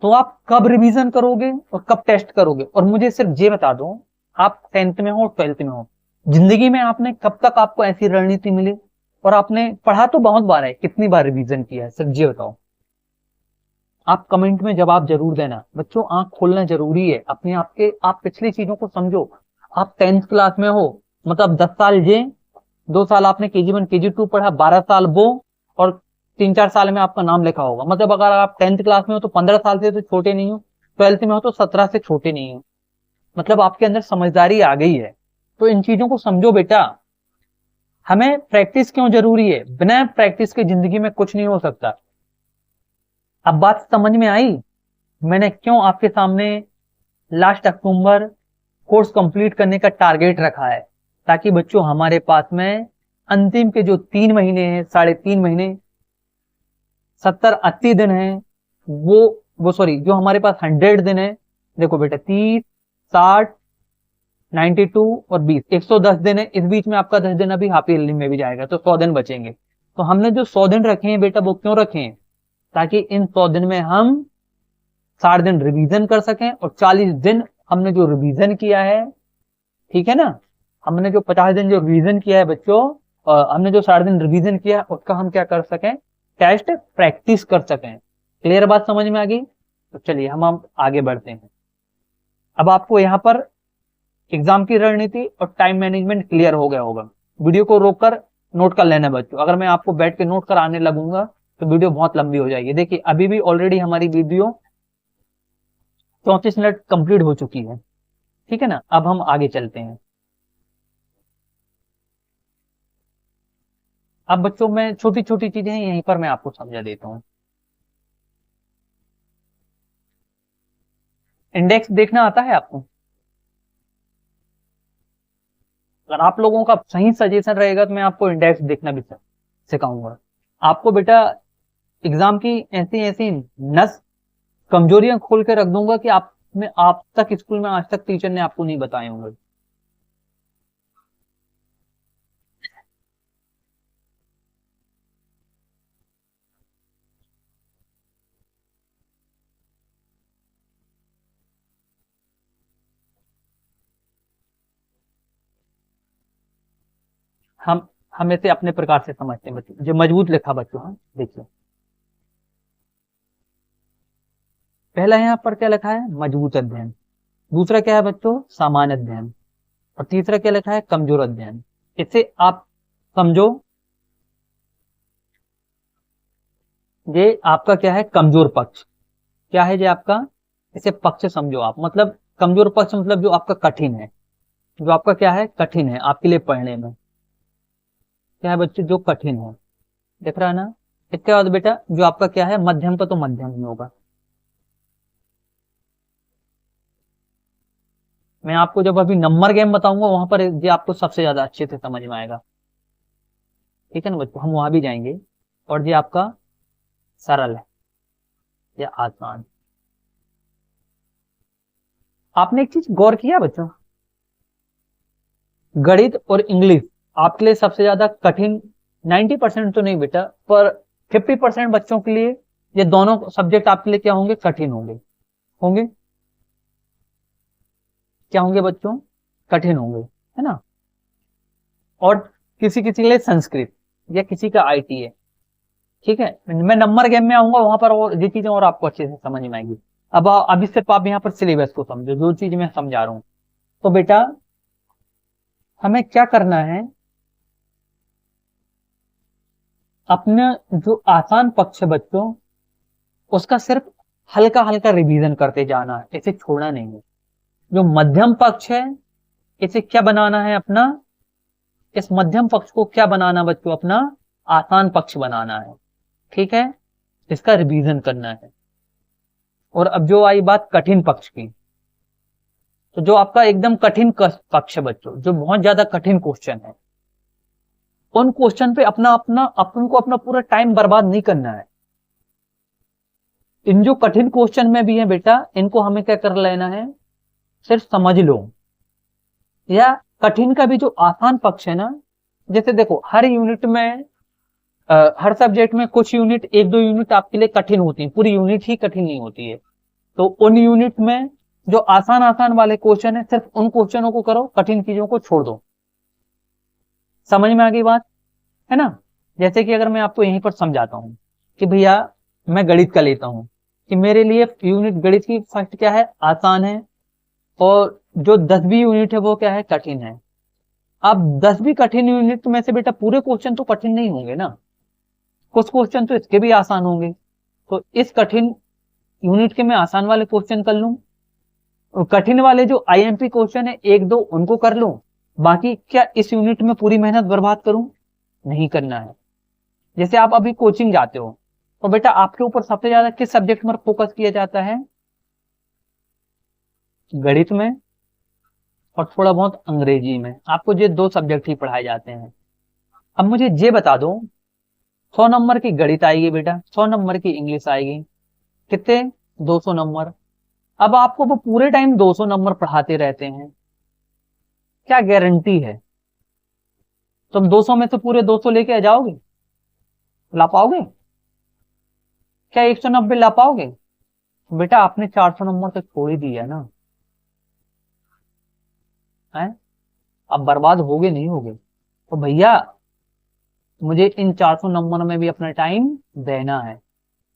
तो आप कब रिवीजन करोगे और कब टेस्ट करोगे? और मुझे सिर्फ ये बता दो, आप 10th में हो 12th में हो, जिंदगी में आपने कब तक आपको ऐसी रणनीति मिली? और आपने पढ़ा तो बहुत बार है, कितनी बार रिवीजन किया है, सिर्फ ये बताओ। आप कमेंट में जवाब जरूर देना बच्चों, आंख खोलना जरूरी है अपने आप के। आप पिछली चीजों को समझो। आप 10th क्लास में हो, मतलब 10 साल ये, 2 साल आपने KG1 KG2 पढ़ा, 12 साल वो, और 3-4 साल में आपका नाम लिखा होगा। मतलब अगर आप 10th क्लास में हो तो 15 साल से तो छोटे नहीं हो, 12th में हो तो 17 से छोटे नहीं हो, मतलब आपके अंदर समझदारी आ गई है। तो इन चीजों को समझो बेटा। हमें प्रैक्टिस क्यों जरूरी है? बिना प्रैक्टिस के जिंदगी में कुछ नहीं हो सकता। अब बात समझ में आई? मैंने क्यों आपके सामने लास्ट अक्टूबर कोर्स कंप्लीट करने का टारगेट रखा है, ताकि बच्चों हमारे पास में अंतिम के जो 3 महीने हैं, 3.5 महीने, 70-80 दिन है, वो सॉरी, जो हमारे पास 100 दिन है, देखो बेटा 30, 60, 92 और 20, 110 दिन है। इस बीच में आपका 10 दिन अभी हाफ ईयरली में भी जाएगा, तो 100 दिन बचेंगे। तो हमने जो 100 दिन रखे हैं बेटा, वो क्यों रखे हैं? ताकि इन 100 दिन में हम 60 दिन रिवीजन कर सकें, और 40 दिन हमने जो रिवीजन किया है, ठीक है ना, हमने जो 50 दिन जो रिवीजन किया है बच्चों, हमने जो 60 दिन रिवीजन किया है, उसका हम क्या कर सकें? टेस्ट प्रैक्टिस कर सकें। क्लियर बात समझ में आ गई? तो चलिए हम आगे बढ़ते हैं। अब आपको यहाँ पर एग्जाम की रणनीति और टाइम मैनेजमेंट क्लियर हो गया होगा। वीडियो को रोककर नोट कर लेना बच्चों, अगर मैं आपको बैठ के नोट कराने लगूंगा तो वीडियो बहुत लंबी हो जाएगी। देखिए अभी भी ऑलरेडी हमारी वीडियो 34 मिनट कंप्लीट हो चुकी है, ठीक है ना। अब हम आगे चलते हैं। अब बच्चों मैं छोटी छोटी चीजें हैं यहीं पर मैं आपको समझा देता हूँ। इंडेक्स देखना आता है आपको? अगर आप लोगों का सही सजेशन रहेगा तो मैं आपको इंडेक्स देखना भी सिखाऊंगा। आपको बेटा एग्जाम की ऐसी ऐसी नस कमजोरियां खोल के रख दूंगा कि आप तक स्कूल में आज तक टीचर ने आपको नहीं बताए होंगे। हम हम इसे अपने प्रकार से समझते हैं बच्चों। जो मजबूत लिखा बच्चों, हाँ देखिए, पहला यहाँ पर क्या लिखा है? मजबूत अध्ययन। दूसरा क्या है बच्चों? सामान्य अध्ययन। और तीसरा क्या लिखा है, कमजोर अध्ययन। इसे आप समझो, ये आपका क्या है, कमजोर पक्ष। क्या है ये आपका, इसे पक्ष समझो आप, मतलब कमजोर पक्ष मतलब जो आपका कठिन है, जो आपका क्या है, कठिन है आपके लिए पढ़ने में। क्या है बच्चे, जो कठिन है, दिख रहा है ना। इसके बाद बेटा जो आपका क्या है, मध्यम का, तो मध्यम ही होगा। मैं आपको जब अभी नंबर गेम बताऊंगा वहां पर ये आपको सबसे ज्यादा अच्छे से समझ में आएगा, ठीक है ना बच्चों, हम वहां भी जाएंगे। और ये आपका सरल है या आसान। आपने एक चीज गौर किया बच्चों, गणित और इंग्लिश आपके लिए सबसे ज्यादा कठिन, 90% तो नहीं बेटा, पर 50% बच्चों के लिए ये दोनों सब्जेक्ट आपके लिए क्या होंगे, कठिन होंगे। होंगे क्या होंगे बच्चों, कठिन होंगे, है ना। और किसी किसी के लिए संस्कृत, या किसी का आईटी है, ठीक है। मैं नंबर गेम में आऊंगा वहां पर और ये चीजें और आपको अच्छे से समझ में आएगी। अब अभी सिर्फ आप यहाँ पर सिलेबस को समझो, जो चीज मैं समझा रहा हूं। तो बेटा हमें क्या करना है, अपना जो आसान पक्ष है बच्चों, उसका सिर्फ हल्का हल्का रिवीजन करते जाना है, इसे छोड़ना नहीं है। जो मध्यम पक्ष है, इसे क्या बनाना है अपना, इस मध्यम पक्ष को क्या बनाना बच्चों, अपना आसान पक्ष बनाना है, ठीक है। इसका रिवीजन करना है। और अब जो आई बात कठिन पक्ष की, तो जो आपका एकदम कठिन पक्ष है बच्चों, जो बहुत ज्यादा कठिन क्वेश्चन है, उन क्वेश्चन पे अपना अपना अपन को अपना पूरा टाइम बर्बाद नहीं करना है। इन जो कठिन क्वेश्चन में भी है बेटा, इनको हमें क्या कर लेना है, सिर्फ समझ लो। या कठिन का भी जो आसान पक्ष है ना, जैसे देखो हर यूनिट में हर सब्जेक्ट में कुछ यूनिट, एक दो यूनिट आपके लिए कठिन होती है, पूरी यूनिट ही कठिन नहीं होती है। तो उन यूनिट में जो आसान आसान वाले क्वेश्चन है, सिर्फ उन क्वेश्चनों को करो, कठिन चीजों को छोड़ दो। समझ में आ गई बात, है ना। जैसे कि अगर मैं आपको यहीं पर समझाता हूं कि भैया मैं गणित का लेता हूं, कि मेरे लिए यूनिट गणित की फर्स्ट क्या है, आसान है, और जो 10वीं यूनिट है वो क्या है, कठिन है। अब 10वीं कठिन यूनिट में से बेटा पूरे क्वेश्चन तो कठिन नहीं होंगे ना, कुछ क्वेश्चन तो इसके भी आसान होंगे। तो इस कठिन यूनिट के मैं आसान वाले क्वेश्चन कर लूं, और कठिन वाले जो आईएमपी क्वेश्चन है एक दो उनको कर लूं। बाकी क्या इस यूनिट में पूरी मेहनत बर्बाद करूं, नहीं करना है। जैसे आप अभी कोचिंग जाते हो, तो बेटा आपके ऊपर सबसे ज्यादा किस सब्जेक्ट में फोकस किया जाता है, गणित में और थोड़ा बहुत अंग्रेजी में। आपको ये दो सब्जेक्ट ही पढ़ाए जाते हैं। अब मुझे ये बता दो, 100 नंबर की गणित आएगी बेटा, 100 नंबर की इंग्लिश आएगी, कितने, 200 नंबर। अब आपको वो पूरे टाइम 200 नंबर पढ़ाते रहते हैं, क्या गारंटी है तुम 200 में से पूरे 200 लेके आ जाओगे, ला पाओगे, क्या 190 ला पाओगे। बेटा आपने 400 नंबर तक छोड़ ही दिया ना, है, अब बर्बाद होगे नहीं होगे। तो भैया मुझे इन 400 नंबर में भी अपना टाइम देना है।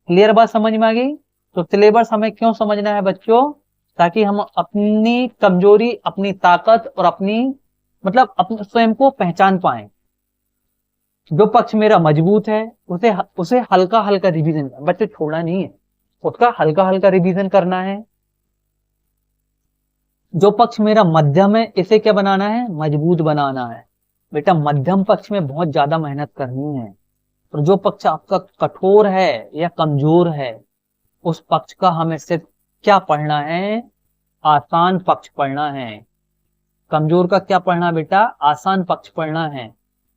क्लियर बात समझ में आ गई। तो सिलेबस हमें क्यों समझना है बच्चों, ताकि हम अपनी कमजोरी, अपनी ताकत और अपनी मतलब अपने स्वयं को पहचान पाए। जो पक्ष मेरा मजबूत है उसे उसे हल्का हल्का रिवीजन, बच्चे छोड़ना नहीं है, उसका हल्का हल्का रिवीजन करना है। जो पक्ष मेरा मध्यम है इसे क्या बनाना है, मजबूत बनाना है। बेटा मध्यम पक्ष में बहुत ज्यादा मेहनत करनी है। और जो पक्ष आपका कठोर है या कमजोर है, उस पक्ष का हमें सिर्फ क्या पढ़ना है, आसान पक्ष पढ़ना है। कमजोर का क्या पढ़ना बेटा, आसान पक्ष पढ़ना है।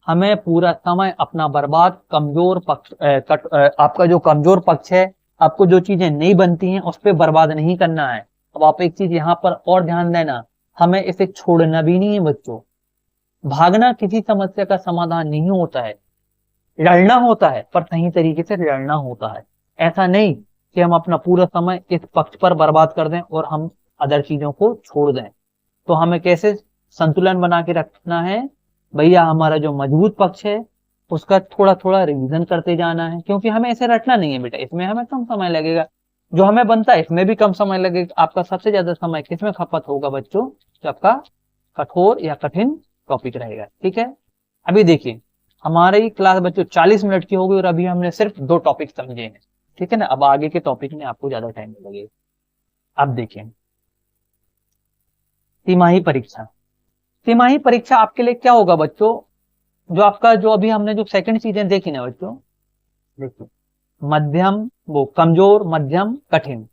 हमें पूरा समय अपना बर्बाद कमजोर पक्ष आपका जो कमजोर पक्ष है, आपको जो चीजें नहीं बनती हैं उस पर बर्बाद नहीं करना है। अब आप एक चीज यहाँ पर और ध्यान देना, हमें इसे छोड़ना भी नहीं है बच्चों। भागना किसी समस्या का समाधान नहीं होता है, लड़ना होता है, पर सही तरीके से लड़ना होता है। ऐसा नहीं कि हम अपना पूरा समय इस पक्ष पर बर्बाद कर दें और हम अदर चीजों को छोड़ दें। तो हमें कैसे संतुलन बना के रखना है भैया, हमारा जो मजबूत पक्ष है उसका थोड़ा थोड़ा रिवीजन करते जाना है, क्योंकि हमें ऐसे रटना नहीं है बेटा, इसमें हमें कम समय लगेगा। जो हमें बनता है इसमें भी कम समय लगेगा। आपका सबसे ज्यादा समय किसमें खपत होगा बच्चों, जो आपका कठोर या कठिन टॉपिक रहेगा। ठीक है, अभी देखिए हमारी क्लास बच्चों 40 मिनट की होगी और अभी हमने सिर्फ 2 टॉपिक समझे हैं। ठीक है ना, अब आगे के टॉपिक में आपको ज्यादा टाइम लगेगा। अब देखिए तिमाही परीक्षा। तिमाही परीक्षा आपके लिए क्या होगा बच्चों, जो आपका जो अभी हमने जो सेकंड चीजें देखी ना बच्चों, देखिए मध्यम, वो कमजोर, मध्यम, कठिन,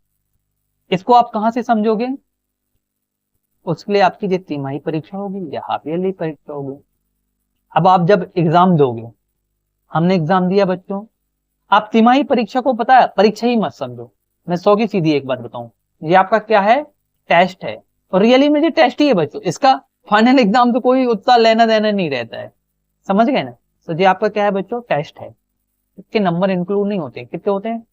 इसको आप कहां से समझोगे, उसके लिए आपकी जो तिमाही परीक्षा होगी या हाफ ईयरली परीक्षा होगी। अब आप जब एग्जाम दोगे, हमने एग्जाम दिया बच्चों, आप तिमाही परीक्षा को पता है परीक्षा ही मत समझो। मैं 100 की सीधी एक बात बताऊं, ये आपका क्या है, टेस्ट है, और रियली में ये टेस्ट ही है बच्चों, इसका फाइनल एग्जाम तो कोई उतना लेना देना नहीं रहता है, समझ गए ना। तो ये आपका क्या है बच्चों, टेस्ट है। इसके नंबर इंक्लूड नहीं होते, कितने होते हैं,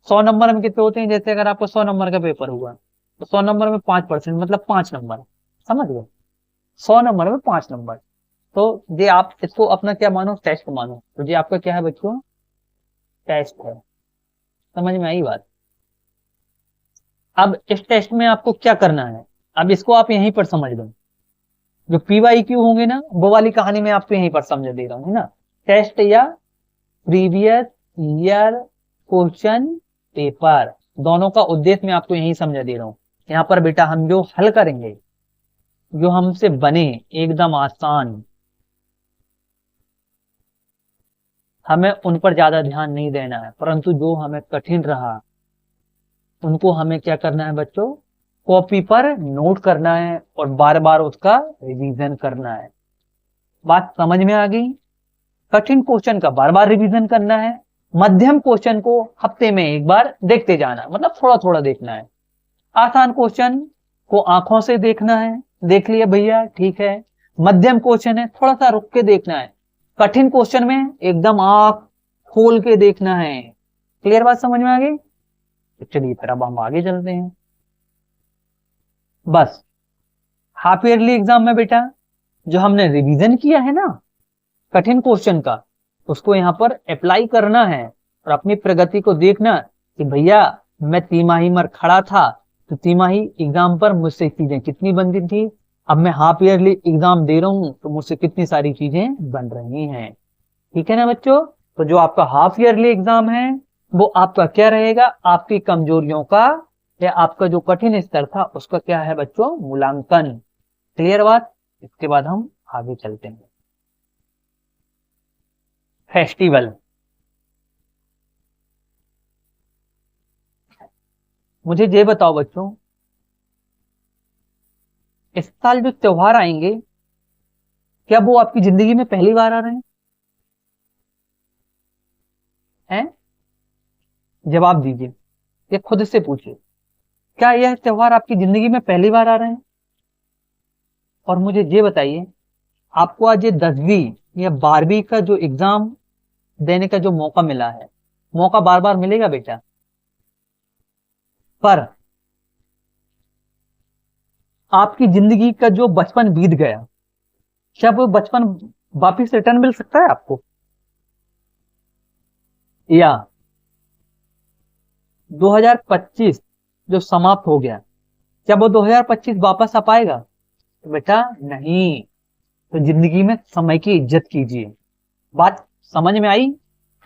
100 नंबर में कितने होते हैं, जैसे अगर आपको 100 नंबर का पेपर हुआ तो 100 नंबर में 5% मतलब 5 नंबर, समझ गए, 100 नंबर में 5 नंबर। तो ये आप इसको अपना क्या मानो, टेस्ट मानो, तो ये आपका क्या है बच्चों, टेस्ट है। समझ में आई बात। अब इस टेस्ट में आपको क्या करना है, अब इसको आप यहीं पर समझ लो, जो PYQ होंगे ना वो वाली कहानी में आपको यहीं पर समझ दे रहा हूँ, है ना। टेस्ट या प्रीवियस ईयर क्वेश्चन पेपर, दोनों का उद्देश्य मैं आपको यही समझा दे रहा हूँ। यहाँ पर बेटा हम जो हल करेंगे, जो हमसे बने एकदम आसान, हमें उन पर ज्यादा ध्यान नहीं देना है, परंतु जो हमें कठिन रहा उनको हमें क्या करना है बच्चों, कॉपी पर नोट करना है और बार बार उसका रिवीजन करना है। बात समझ में आ गई। कठिन क्वेश्चन का बार बार रिवीजन करना है, मध्यम क्वेश्चन को हफ्ते में एक बार देखते जाना, मतलब थोड़ा थोड़ा देखना है। आसान क्वेश्चन को आंखों से देखना है, देख लिया भैया ठीक है। मध्यम क्वेश्चन है थोड़ा सा रुक के देखना है, कठिन क्वेश्चन में एकदम आंख खोल के देखना है। क्लियर बात समझ में आ गई। तो चलिए फिर अब हम आगे चलते हैं। बस हाफ ईयरली एग्जाम में बेटा जो हमने रिवीजन किया है ना कठिन क्वेश्चन का, उसको यहाँ पर अप्लाई करना है और अपनी प्रगति को देखना कि भैया मैं तिमाही में खड़ा था तो तिमाही एग्जाम पर मुझसे चीजें कितनी बनती थी, अब मैं हाफ ईयरली एग्जाम दे रहा हूं तो मुझसे कितनी सारी चीजें बन रही हैं। ठीक है ना बच्चों। तो जो आपका हाफ ईयरली एग्जाम है वो आपका क्या रहेगा, आपकी कमजोरियों का या आपका जो कठिन स्तर था उसका क्या है बच्चों, मूल्यांकन। क्लियर बात। इसके बाद हम आगे चलते हैं। फेस्टिवल, मुझे ये बताओ बच्चों, इस साल जो त्योहार आएंगे क्या वो आपकी जिंदगी में पहली बार आ रहे हैं? जवाब दीजिए, ये खुद से पूछिए, क्या यह त्योहार आपकी जिंदगी में पहली बार आ रहे हैं? और मुझे ये बताइए, आपको आज ये 10वीं या 12वीं का जो एग्जाम देने का जो मौका मिला है, मौका बार बार मिलेगा बेटा, पर आपकी जिंदगी का जो बचपन बीत गया, क्या वो बचपन वापिस रिटर्न मिल सकता है आपको? या 2025 जो समाप्त हो गया, क्या वो 2025 वापस आ पाएगा? तो बेटा नहीं। तो जिंदगी में समय की इज्जत कीजिए। बात समझ में आई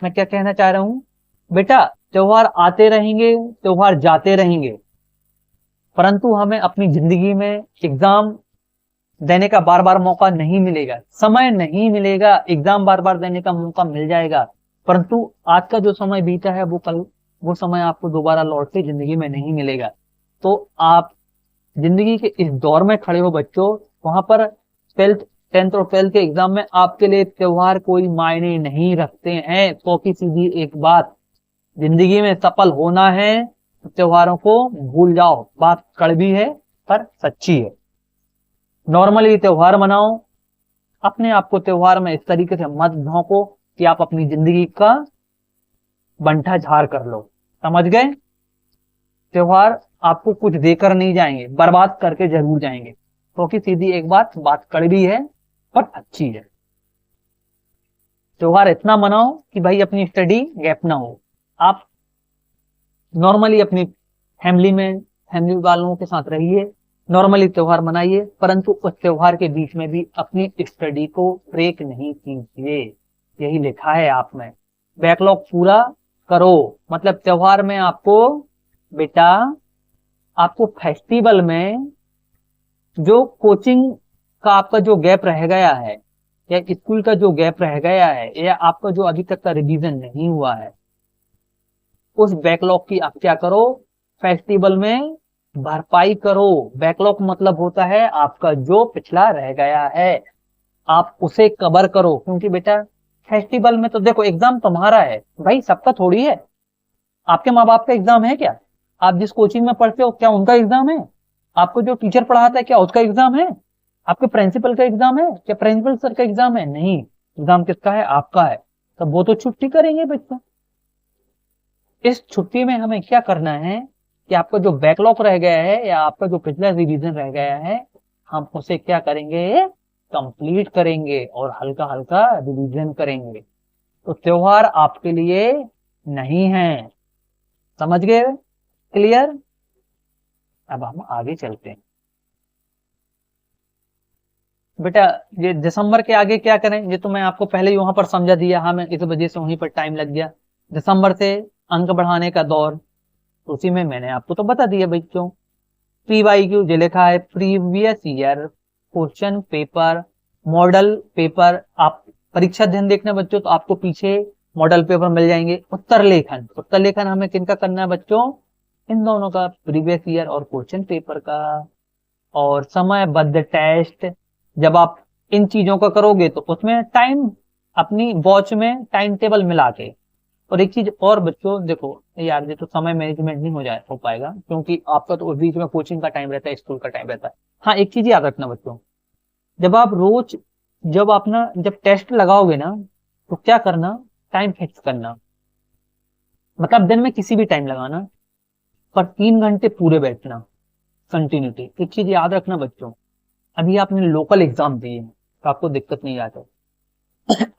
मैं क्या कहना चाह रहा हूं? बेटा त्योहार आते रहेंगे, त्योहार जाते रहेंगे, परंतु हमें अपनी जिंदगी में एग्जाम देने का बार बार मौका नहीं मिलेगा, समय नहीं मिलेगा। एग्जाम बार बार देने का मौका मिल जाएगा, परंतु आज का जो समय बीता है वो कल वो समय आपको दोबारा लौट के जिंदगी में नहीं मिलेगा। तो आप जिंदगी के इस दौर में खड़े हो बच्चों, वहां पर 10th और 12th के एग्जाम में आपके लिए त्योहार कोई मायने नहीं रखते हैं। तो की सीधी एक बात, जिंदगी में सफल होना है तो त्योहारों को भूल जाओ। बात कड़वी है पर सच्ची है। नॉर्मली त्योहार मनाओ, अपने आप को त्योहार में इस तरीके से मत झोंको कि आप अपनी जिंदगी का बंठा झाड़ कर लो। समझ गए? त्योहार आपको कुछ देकर नहीं जाएंगे, बर्बाद करके जरूर जाएंगे। क्योंकि सीधी एक बात कड़वी है पर अच्छी है। त्योहार इतना मनाओ कि भाई अपनी स्टडी गैप ना हो। आप नॉर्मली अपनी फैमिली वालों के साथ रहिए, नॉर्मली त्योहार मनाइए, परंतु उस त्योहार के बीच में भी अपनी स्टडी को ब्रेक नहीं कीजिए। यही लिखा है आप में, बैकलॉग पूरा करो। मतलब त्योहार में आपको बेटा, आपको फेस्टिवल में जो कोचिंग का आपका जो गैप रह गया है, या स्कूल का जो गैप रह गया है, या आपका जो अभी तक का रिवीजन नहीं हुआ है, उस बैकलॉग की आप क्या करो, फेस्टिवल में भरपाई करो। बैकलॉग मतलब होता है आपका जो पिछला रह गया है, आप उसे कवर करो। क्योंकि बेटा फेस्टिवल में तो देखो एग्जाम तुम्हारा है भाई, सबका थोड़ी है। आपके माँ बाप का एग्जाम है क्या? आप जिस कोचिंग में पढ़ते हो क्या उनका एग्जाम है? आपको जो टीचर पढ़ाता है क्या उसका एग्जाम है? आपके प्रिंसिपल का एग्जाम है क्या प्रिंसिपल सर का एग्जाम है? नहीं, एग्जाम किसका है? आपका है। तो वो तो छुट्टी करेंगे बच्चा। इस छुट्टी में हमें क्या करना है कि आपका जो बैकलॉग रह गया है या आपका जो पिछला रिवीजन रह गया है, हम उसे क्या करेंगे, कंप्लीट करेंगे और हल्का हल्का रिवीजन करेंगे। तो त्योहार आपके लिए नहीं है, समझ गए? क्लियर? अब हम आगे चलते हैं। बेटा ये दिसंबर के आगे क्या करें, ये तो मैं आपको पहले ही वहां पर समझा दिया। हाँ, मैं इस वजह से वहीं पर टाइम लग गया। दिसंबर से अंक बढ़ाने का दौर, तो उसी में मैंने आपको तो बता दिया बच्चों। PYQ जो लिखा है, previous year question paper, model paper. आप परीक्षा ध्यान देखना बच्चों, तो आपको पीछे मॉडल पेपर मिल जाएंगे। उत्तर लेखन, उत्तर लेखन हमें किनका करना है बच्चों? इन दोनों का, प्रीवियस ईयर और क्वेश्चन पेपर का। और समयबद्ध टेस्ट, जब आप इन चीजों का करोगे तो उसमें टाइम, अपनी वॉच में टाइम टेबल मिला के। और एक चीज और बच्चों देखो यार, ये तो समय मैनेजमेंट नहीं हो पाएगा, क्योंकि आपका तो बीच में कोचिंग का टाइम रहता है, स्कूल का टाइम रहता है। हाँ, एक चीज याद रखना बच्चों, जब आप रोज, जब टेस्ट लगाओगे ना, तो क्या करना, टाइम फिक्स करना। मतलब दिन में किसी भी टाइम लगाना, पर 3 घंटे पूरे बैठना, कंटिन्यूटी। एक चीज याद रखना बच्चों, अभी आपने लोकल एग्जाम दिए हैं तो आपको दिक्कत नहीं आता।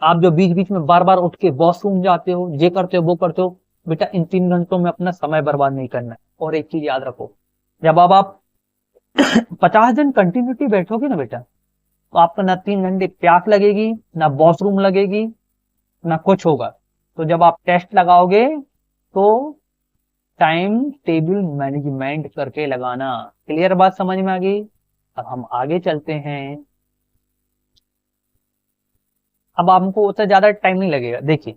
आप जो बीच बीच में बार बार उठ के वॉशरूम जाते हो, ये करते हो वो करते हो, बेटा इन 3 घंटों में अपना समय बर्बाद नहीं करना है। और एक चीज याद रखो, जब अब आप 50 दिन कंटिन्यूटी बैठोगे ना बेटा, तो आपको ना 3 घंटे प्यास लगेगी, ना वॉशरूम लगेगी, ना कुछ होगा। तो जब आप टेस्ट लगाओगे तो टाइम टेबल मैनेजमेंट करके लगाना। क्लियर बात समझ में आ गई? अब हम आगे चलते हैं। अब आपको उससे ज्यादा टाइम नहीं लगेगा। देखिए,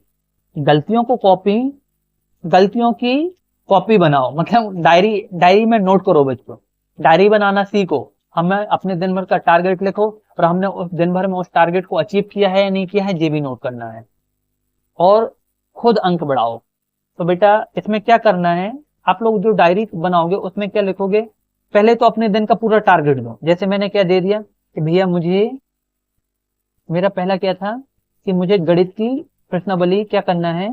गलतियों को कॉपी गलतियों की कॉपी बनाओ, मतलब डायरी, डायरी में नोट करो बच्चों। डायरी बनाना सीखो। हमें अपने दिन भर का टारगेट लिखो, और हमने उस दिन भर में उस टारगेट को अचीव किया है या नहीं किया है ये भी नोट करना है। और खुद अंक बढ़ाओ। तो बेटा इसमें क्या करना है, आप लोग जो डायरी बनाओगे उसमें क्या लिखोगे, पहले तो अपने दिन का पूरा टारगेट दो। जैसे मैंने क्या दे दिया कि भैया मुझे, मेरा पहला क्या था कि मुझे गणित की प्रश्नावली क्या करना है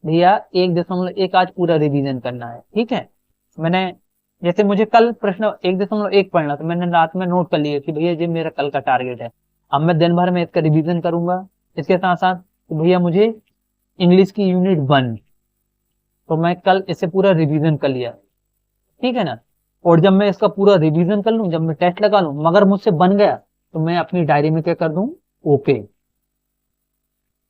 भैया, 1.1 आज पूरा रिवीजन करना है। ठीक है, मैंने, जैसे मुझे कल प्रश्न 1.1 पढ़ना, तो मैंने रात में नोट कर लिया कि भैया ये मेरा कल का टारगेट है। अब मैं दिन भर में इसका रिवीजन करूंगा। इसके साथ साथ तो भैया मुझे इंग्लिश की यूनिट 1, तो मैं कल इसे पूरा रिवीजन कर लिया। ठीक है ना? और जब मैं इसका पूरा रिवीजन कर लूं, जब मैं टेस्ट लगा लूं, मगर मुझसे बन गया, तो मैं अपनी डायरी में क्या कर दूं, ओके।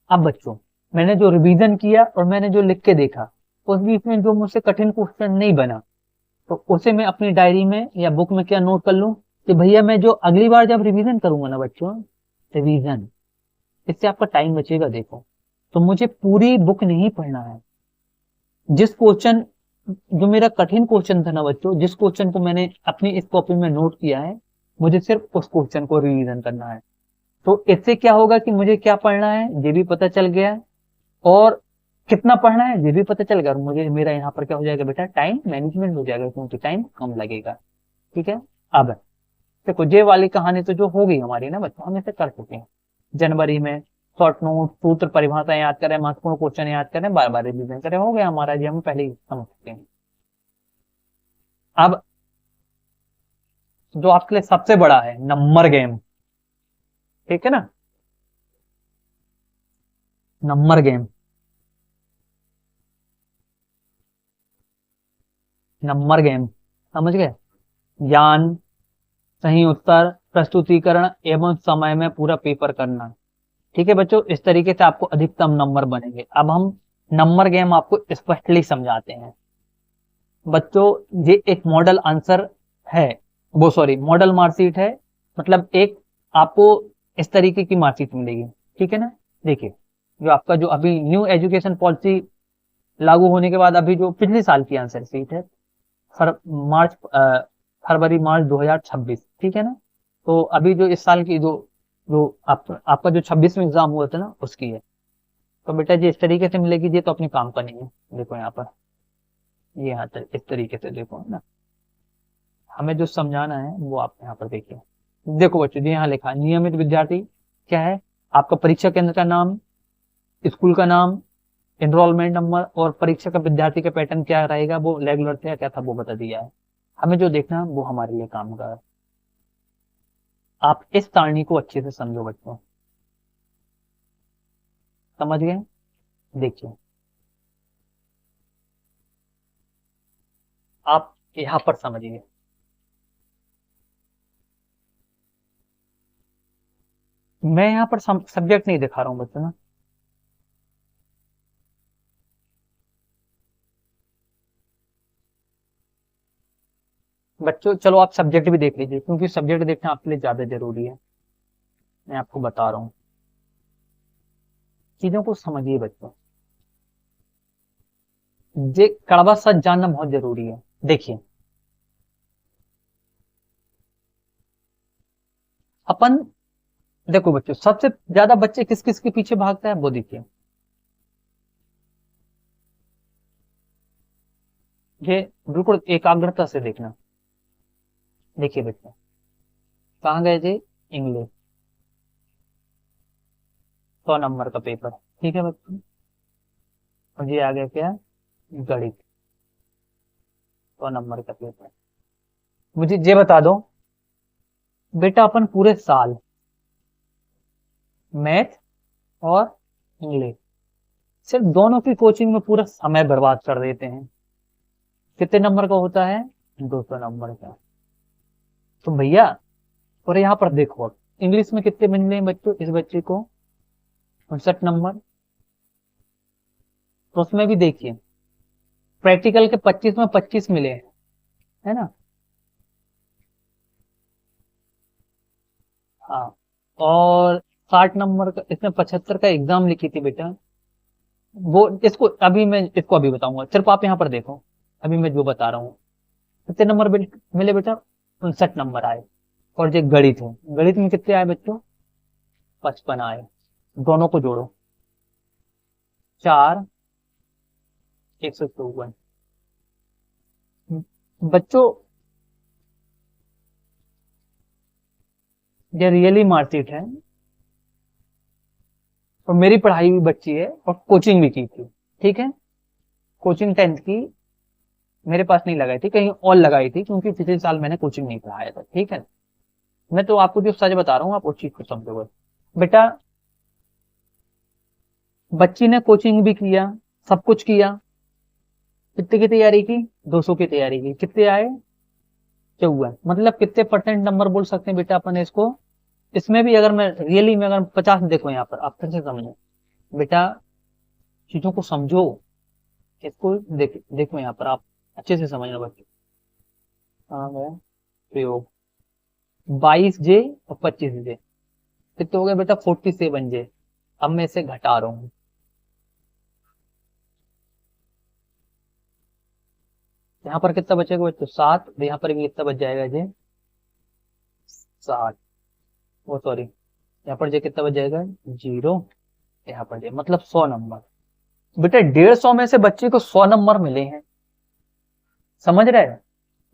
अब बच्चों, मैंने जो रिवीजन किया और मैंने जो लिख के देखा, उस बीच में जो मुझसे कठिन क्वेश्चन नहीं बना, तो उसे मैं अपनी डायरी में या बुक में क्या नोट कर लूं कि भैया मैं जो अगली बार जब रिवीजन करूंगा ना बच्चों, रिवीजन, इससे आपका टाइम बचेगा। देखो, तो मुझे पूरी बुक नहीं पढ़ना है। जिस क्वेश्चन, जो मेरा कठिन क्वेश्चन था ना बच्चों, जिस क्वेश्चन को मैंने अपनी इस कॉपी में नोट किया है, मुझे सिर्फ उस क्वेश्चन को रिवीजन करना है। तो इससे क्या होगा कि मुझे क्या पढ़ना है ये भी पता चल गया, और कितना पढ़ना है ये भी पता चल गया। और मुझे, मेरा यहाँ पर क्या हो जाएगा बेटा, टाइम मैनेजमेंट हो जाएगा, क्योंकि टाइम कम लगेगा। ठीक है? अब देखो, ये वाली कहानी तो जो हो गई हमारी ना बच्चों, हम इसे कर चुके हैं। जनवरी में शॉर्ट नोट, सूत्र, परिभाषा याद करें, महत्वपूर्ण क्वेश्चन याद करें, बार बार रिवीजन करें, हो गया हमारा, ये हम पहले ही समझ चुके हैं। अब जो आपके लिए सबसे बड़ा है, नंबर गेम। ठीक है ना? नंबर गेम, नंबर गेम, समझ गए? ज्ञान, सही उत्तर, प्रस्तुतिकरण एवं समय में पूरा पेपर करना। ठीक है बच्चों, इस तरीके से आपको अधिकतम नंबर बनेंगे। अब हम नंबर गेम आपको स्पष्टली समझाते हैं। बच्चों, ये एक मॉडल आंसर है, वो सॉरी मॉडल मार्कशीट है, मतलब एक आपको इस तरीके की मार्कशीट मिलेगी। ठीक है ना, देखिए जो आपका जो अभी न्यू एजुकेशन पॉलिसी लागू होने के बाद अभी जो पिछले साल की आंसर शीट है, फरवरी मार्च 2026। ठीक है ना, तो अभी जो इस साल की जो जो आपका जो 26 में एग्जाम हुआ था ना, उसकी है। तो बेटा जी इस तरीके से मिलेगी, ये तो अपनी काम का नहीं है। देखो यहाँ पर, ये यहाँ तक इस तरीके से देखो है ना, हमें जो समझाना है वो आप यहाँ पर देखिए। देखो बच्चों जी, यहाँ लिखा है नियमित विद्यार्थी क्या है, आपका परीक्षा केंद्र का नाम, स्कूल का नाम, एनरोलमेंट नंबर और परीक्षा का विद्यार्थी का पैटर्न क्या रहेगा, वो रेगुलर था क्या था वो बता दिया है। हमें जो देखना है वो हमारे लिए काम का है। आप इस सारणी को अच्छे से समझो बच्चों, समझ गए? देखिए आप यहाँ पर समझिए, मैं यहाँ पर सब्जेक्ट नहीं दिखा रहा हूँ बच्चों ना। बच्चों चलो आप सब्जेक्ट भी देख लीजिए, क्योंकि सब्जेक्ट देखना आपके लिए ज्यादा जरूरी है। मैं आपको बता रहा हूँ, चीजों को समझिए बच्चों, ये कड़वा सच जानना बहुत जरूरी है। देखिए अपन, देखो बच्चों सबसे ज्यादा बच्चे किस किस के पीछे भागता है वो देखिए। ये बिल्कुल एकाग्रता से देखना। देखिए बच्चों, कहाँ गए थे? इंग्लिश, 100 नंबर का पेपर। ठीक है बच्चों, और ये आ गया क्या? गणित, 100 नंबर का पेपर। मुझे ये बता दो बेटा, अपन पूरे साल मैथ और इंग्लिश सिर्फ दोनों की कोचिंग में पूरा समय बर्बाद कर देते हैं। कितने नंबर का होता है? 200 नंबर का। तो भैया, और यहाँ पर देखो अब इंग्लिश में कितने मिल रहे हैं बच्चों इस बच्चे को? 59 नंबर। तो उसमें भी देखिए प्रैक्टिकल के 25 में 25 मिले हैं, है ना? हाँ, और 60 नंबर का, इसमें 75 का एग्जाम लिखी थी बेटा। वो इसको अभी मैं इसको अभी बताऊंगा, सिर्फ आप यहाँ पर देखो, अभी मैं जो बता रहा हूँ। कितने नंबर मिले बेटा? 59 नंबर आए। और जो गणित है, गणित में कितने आए बच्चों? 55 आए। दोनों को जोड़ो, 4, 154। बच्चों ये रियली मार्कशीट है, और मेरी पढ़ाई भी बच्ची है और कोचिंग भी की थी। ठीक है, कोचिंग 10th की मेरे पास नहीं लगाई थी, कहीं और लगाई थी, क्योंकि पिछले साल मैंने कोचिंग नहीं पढ़ाया था। ठीक है, मैं तो आपको जो सच बता रहा हूँ आप उस चीज को समझो। बेटा बच्ची ने कोचिंग भी किया, सब कुछ किया, कितने की तैयारी की? 200 की तैयारी की। कितने आए? 54। मतलब कितने परसेंट नंबर बोल सकते हैं बेटा अपन इसको? इसमें भी अगर मैं रियली में अगर 50, देखो यहाँ पर आप फिर से समझो बेटा, चीजों को समझो, इसको देखो यहाँ पर आप अच्छे से समझना बच्चे। हाँ है प्रयोग, 22 जे और 25 जे, कितने हो गए बेटा? 47 जे। अब मैं इसे घटा रहा हूँ, यहाँ पर कितना बचेगा बच्चों? 7। यहाँ पर भी कितना बच जाएगा जे? 7। वो सॉरी, यहाँ पर जे कितना बच जाएगा? 0। यहाँ पर जे मतलब 100 नंबर। बेटा 150 में से बच्चे को 100 नंबर मिले हैं, समझ रहे हैं?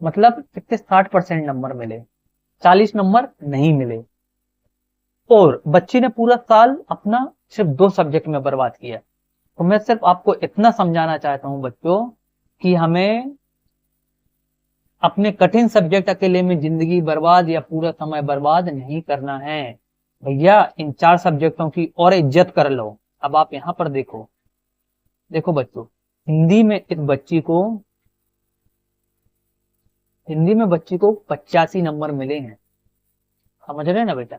मतलब कितने? 60% नंबर मिले, 40 नंबर नहीं मिले। और बच्ची ने पूरा साल अपना सिर्फ 2 सब्जेक्ट में बर्बाद किया। तो मैं सिर्फ आपको इतना समझाना चाहता हूं बच्चों, कि हमें अपने कठिन सब्जेक्ट अकेले में जिंदगी बर्बाद या पूरा समय बर्बाद नहीं करना है। भैया इन 4 सब्जेक्टों की और इज्जत कर लो। अब आप यहाँ पर देखो, देखो बच्चों, हिंदी में इस बच्ची को, हिंदी में बच्ची को 85 नंबर मिले हैं। समझ रहे हैं ना बेटा?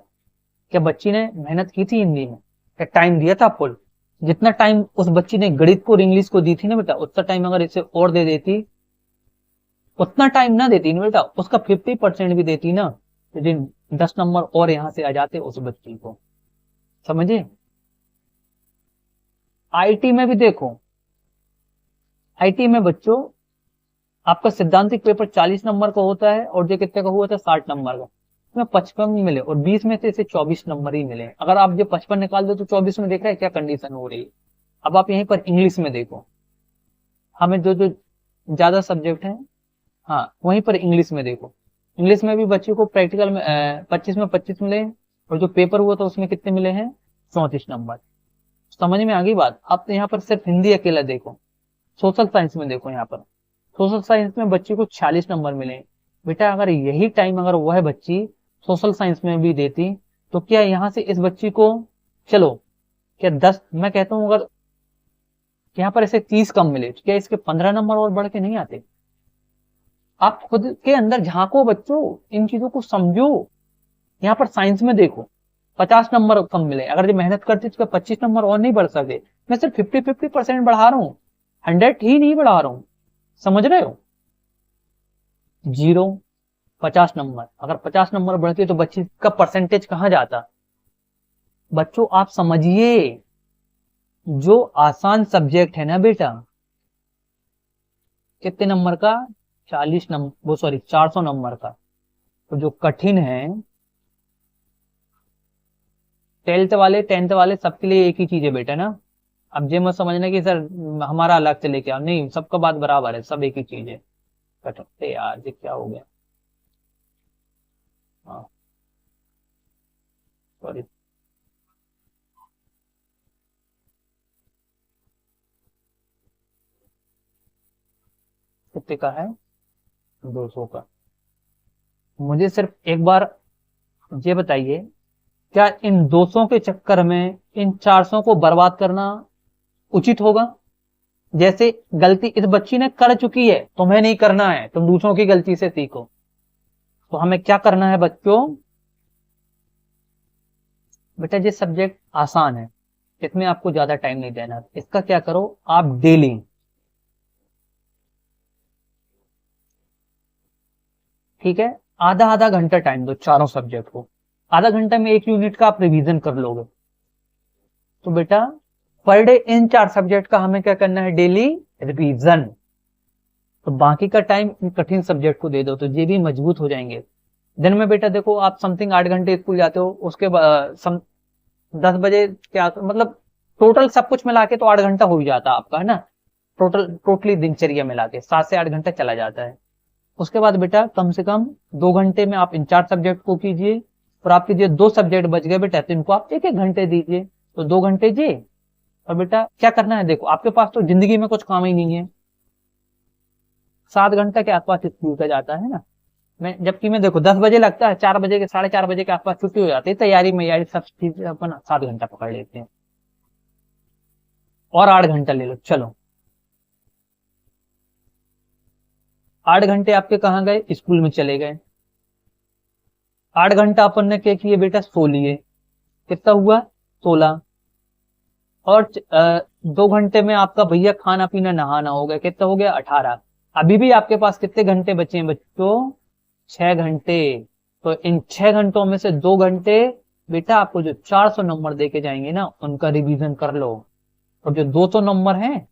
क्या बच्ची ने मेहनत की थी हिंदी में? क्या टाइम दिया था फुल? जितना टाइम उस बच्ची ने गणित को और इंग्लिश को दी थी ना बेटा, उतना टाइम अगर इसे और दे देती, उतना टाइम ना देती ना बेटा, उसका 50% भी देती ना, तो जिन 10 नंबर और यहां से आ जाते उस बच्ची को। समझे? आईटी में भी देखो, आईटी में बच्चों आपका सिद्धांतिक पेपर 40 नंबर का होता है और जो कितने का हुआ था, 60 नंबर का। इसमें 55 मिले और 20 में से इसे 24 नंबर ही मिले। अगर आप जो 55 निकाल दो तो 24 में देख रहे हैं क्या कंडीशन हो रही है। अब आप यहीं पर इंग्लिश में देखो, हमें जो जो ज्यादा सब्जेक्ट है, हाँ वहीं पर इंग्लिश में देखो। इंग्लिश में भी बच्चे को प्रैक्टिकल में 25 में 25 मिले और जो पेपर हुआ था उसमें कितने मिले हैं, 34 नंबर। समझ में आ गई बात? आप तो यहाँ पर सिर्फ हिंदी अकेला देखो। सोशल साइंस में देखो, यहाँ पर सोशल साइंस में बच्ची को 46 नंबर मिले। बेटा अगर यही टाइम अगर वह बच्ची सोशल साइंस में भी देती तो क्या यहाँ से इस बच्ची को, चलो क्या 10, मैं कहता हूं अगर यहाँ पर इसे 30 कम मिले तो क्या इसके 15 नंबर और बढ़ के नहीं आते? आप खुद के अंदर झांको बच्चों, इन चीजों को समझो। यहाँ पर साइंस में देखो 50 नंबर कम मिले, अगर जो मेहनत करती तो 25 नंबर और नहीं बढ़ सके। मैं सिर्फ 50% बढ़ा रहा हूँ, 100 ही नहीं बढ़ा रहा हूँ। समझ रहे हो? 0 50 नंबर, अगर 50 नंबर बढ़ती तो बच्ची का परसेंटेज कहां जाता? बच्चों आप समझिए, जो आसान सब्जेक्ट है ना बेटा, कितने नंबर का, 40 नंबर, वो सॉरी 400 नंबर का, तो जो कठिन है 10th वाले सबके लिए एक ही चीज है बेटा ना। अब ये मत समझना कि सर हमारा अलग से लेके आओ, नहीं, सबका बात बराबर है, सब एक ही चीज है। कठिन यार ये क्या हो गया, हाँ सॉरी। कितने का है, 200 का। मुझे सिर्फ एक बार ये बताइए, क्या इन 200 के चक्कर में इन 400 को बर्बाद करना उचित होगा? जैसे गलती इस बच्ची ने कर चुकी है, तुम्हें नहीं करना है, तुम दूसरों की गलती से सीखो। तो हमें क्या करना है बच्चों, बेटा ये सब्जेक्ट आसान है, इसमें आपको ज्यादा टाइम नहीं देना। इसका क्या करो आप, डेली ठीक है आधा आधा घंटा टाइम दो चारों सब्जेक्ट को। आधा घंटा में एक यूनिट का आप रिवीजन कर लोगे। तो बेटा पर डे इन 4 सब्जेक्ट का हमें क्या करना है, डेली रिवीजन। तो बाकी का टाइम इन कठिन सब्जेक्ट को दे दो, तो ये भी मजबूत हो जाएंगे। दिन में बेटा देखो आप समथिंग 8 घंटे स्कूल जाते हो, उसके बाद 10 बजे क्या मतलब, टोटल सब कुछ मिला के तो 8 घंटा हो ही जाता है आपका, है ना? टोटली दिनचर्या मिला के 7 से 8 घंटा चला जाता है। उसके बाद बेटा कम से कम 2 घंटे में आप इन 4 सब्जेक्ट को कीजिए, और आपके जो 2 सब्जेक्ट बच गए बेटा तो इनको आप 1-1 घंटे दीजिए, तो 2 घंटे जी। और बेटा क्या करना है, देखो आपके पास तो जिंदगी में कुछ काम ही नहीं है, 7 घंटा के आसपास स्कूल का जाता है ना। मैं जबकि मैं देखो 10 बजे लगता है, 4 बजे के 4:30 बजे के आसपास छुट्टी हो जाती है, तैयारी में सब चीज अपन 7 घंटा पकड़ लेते हैं, और 8 घंटा ले लो चलो। 8 घंटे आपके कहाँ गए, स्कूल में चले गए। 8 घंटा अपन ने क्या किए बेटा, सो लिए, कितना हुआ, 16। और 2 घंटे में आपका भैया खाना पीना नहाना हो गया, कितना हो गया, 18। अभी भी आपके पास कितने घंटे बचे हैं बच्चों, 6 घंटे। तो इन 6 घंटों में से 2 घंटे बेटा आपको जो 400 नंबर देके जाएंगे ना उनका रिवीजन कर लो, और जो 200 नंबर हैं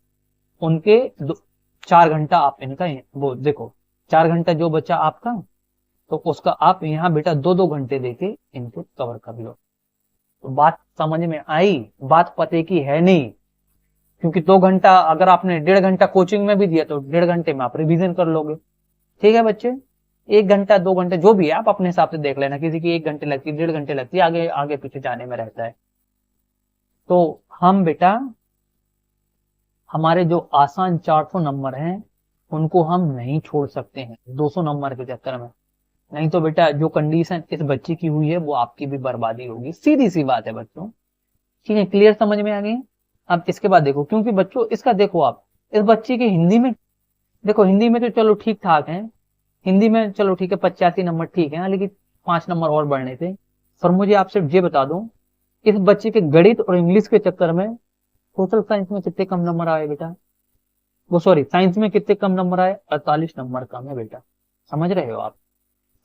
उनके 4 घंटा आप इनका, वो देखो 4 घंटा जो बचा आपका, तो उसका आप यहाँ बेटा 2-2 घंटे देके इनको कवर कर लो। तो बात समझ में आई? बात पते की है नहीं, क्योंकि 2 घंटा अगर आपने 1.5 घंटा कोचिंग में भी दिया तो 1.5 घंटे में आप रिवीजन कर लोगे। ठीक है बच्चे, 1 घंटा 2 घंटे जो भी है आप अपने हिसाब से देख लेना, किसी की 1 घंटे लगती है, 1.5 घंटे लगती है, आगे आगे पीछे जाने में रहता है। तो हम बेटा हमारे जो आसान 400 नंबर हैं उनको हम नहीं छोड़ सकते हैं 200 नंबर के चक्कर में, नहीं तो बेटा जो कंडीशन इस बच्चे की हुई है वो आपकी भी बर्बादी होगी, सीधी सी बात है बच्चों। ठीक है, क्लियर समझ में आ गई? अब इसके बाद देखो, क्योंकि बच्चों इसका देखो आप, इस बच्चे की हिंदी में देखो, हिंदी में तो चलो ठीक ठाक है, हिंदी में चलो ठीक है 85 नंबर ठीक है, लेकिन 5 नंबर और बढ़ने थे। सर मुझे आप सिर्फ ये बता दो, इस बच्चे के गणित और इंग्लिश के चक्कर में सोशल साइंस में कितने कम नंबर आए बेटा, वो सॉरी साइंस में कितने कम नंबर आए, 48 नंबर कम है बेटा। समझ रहे हो आप?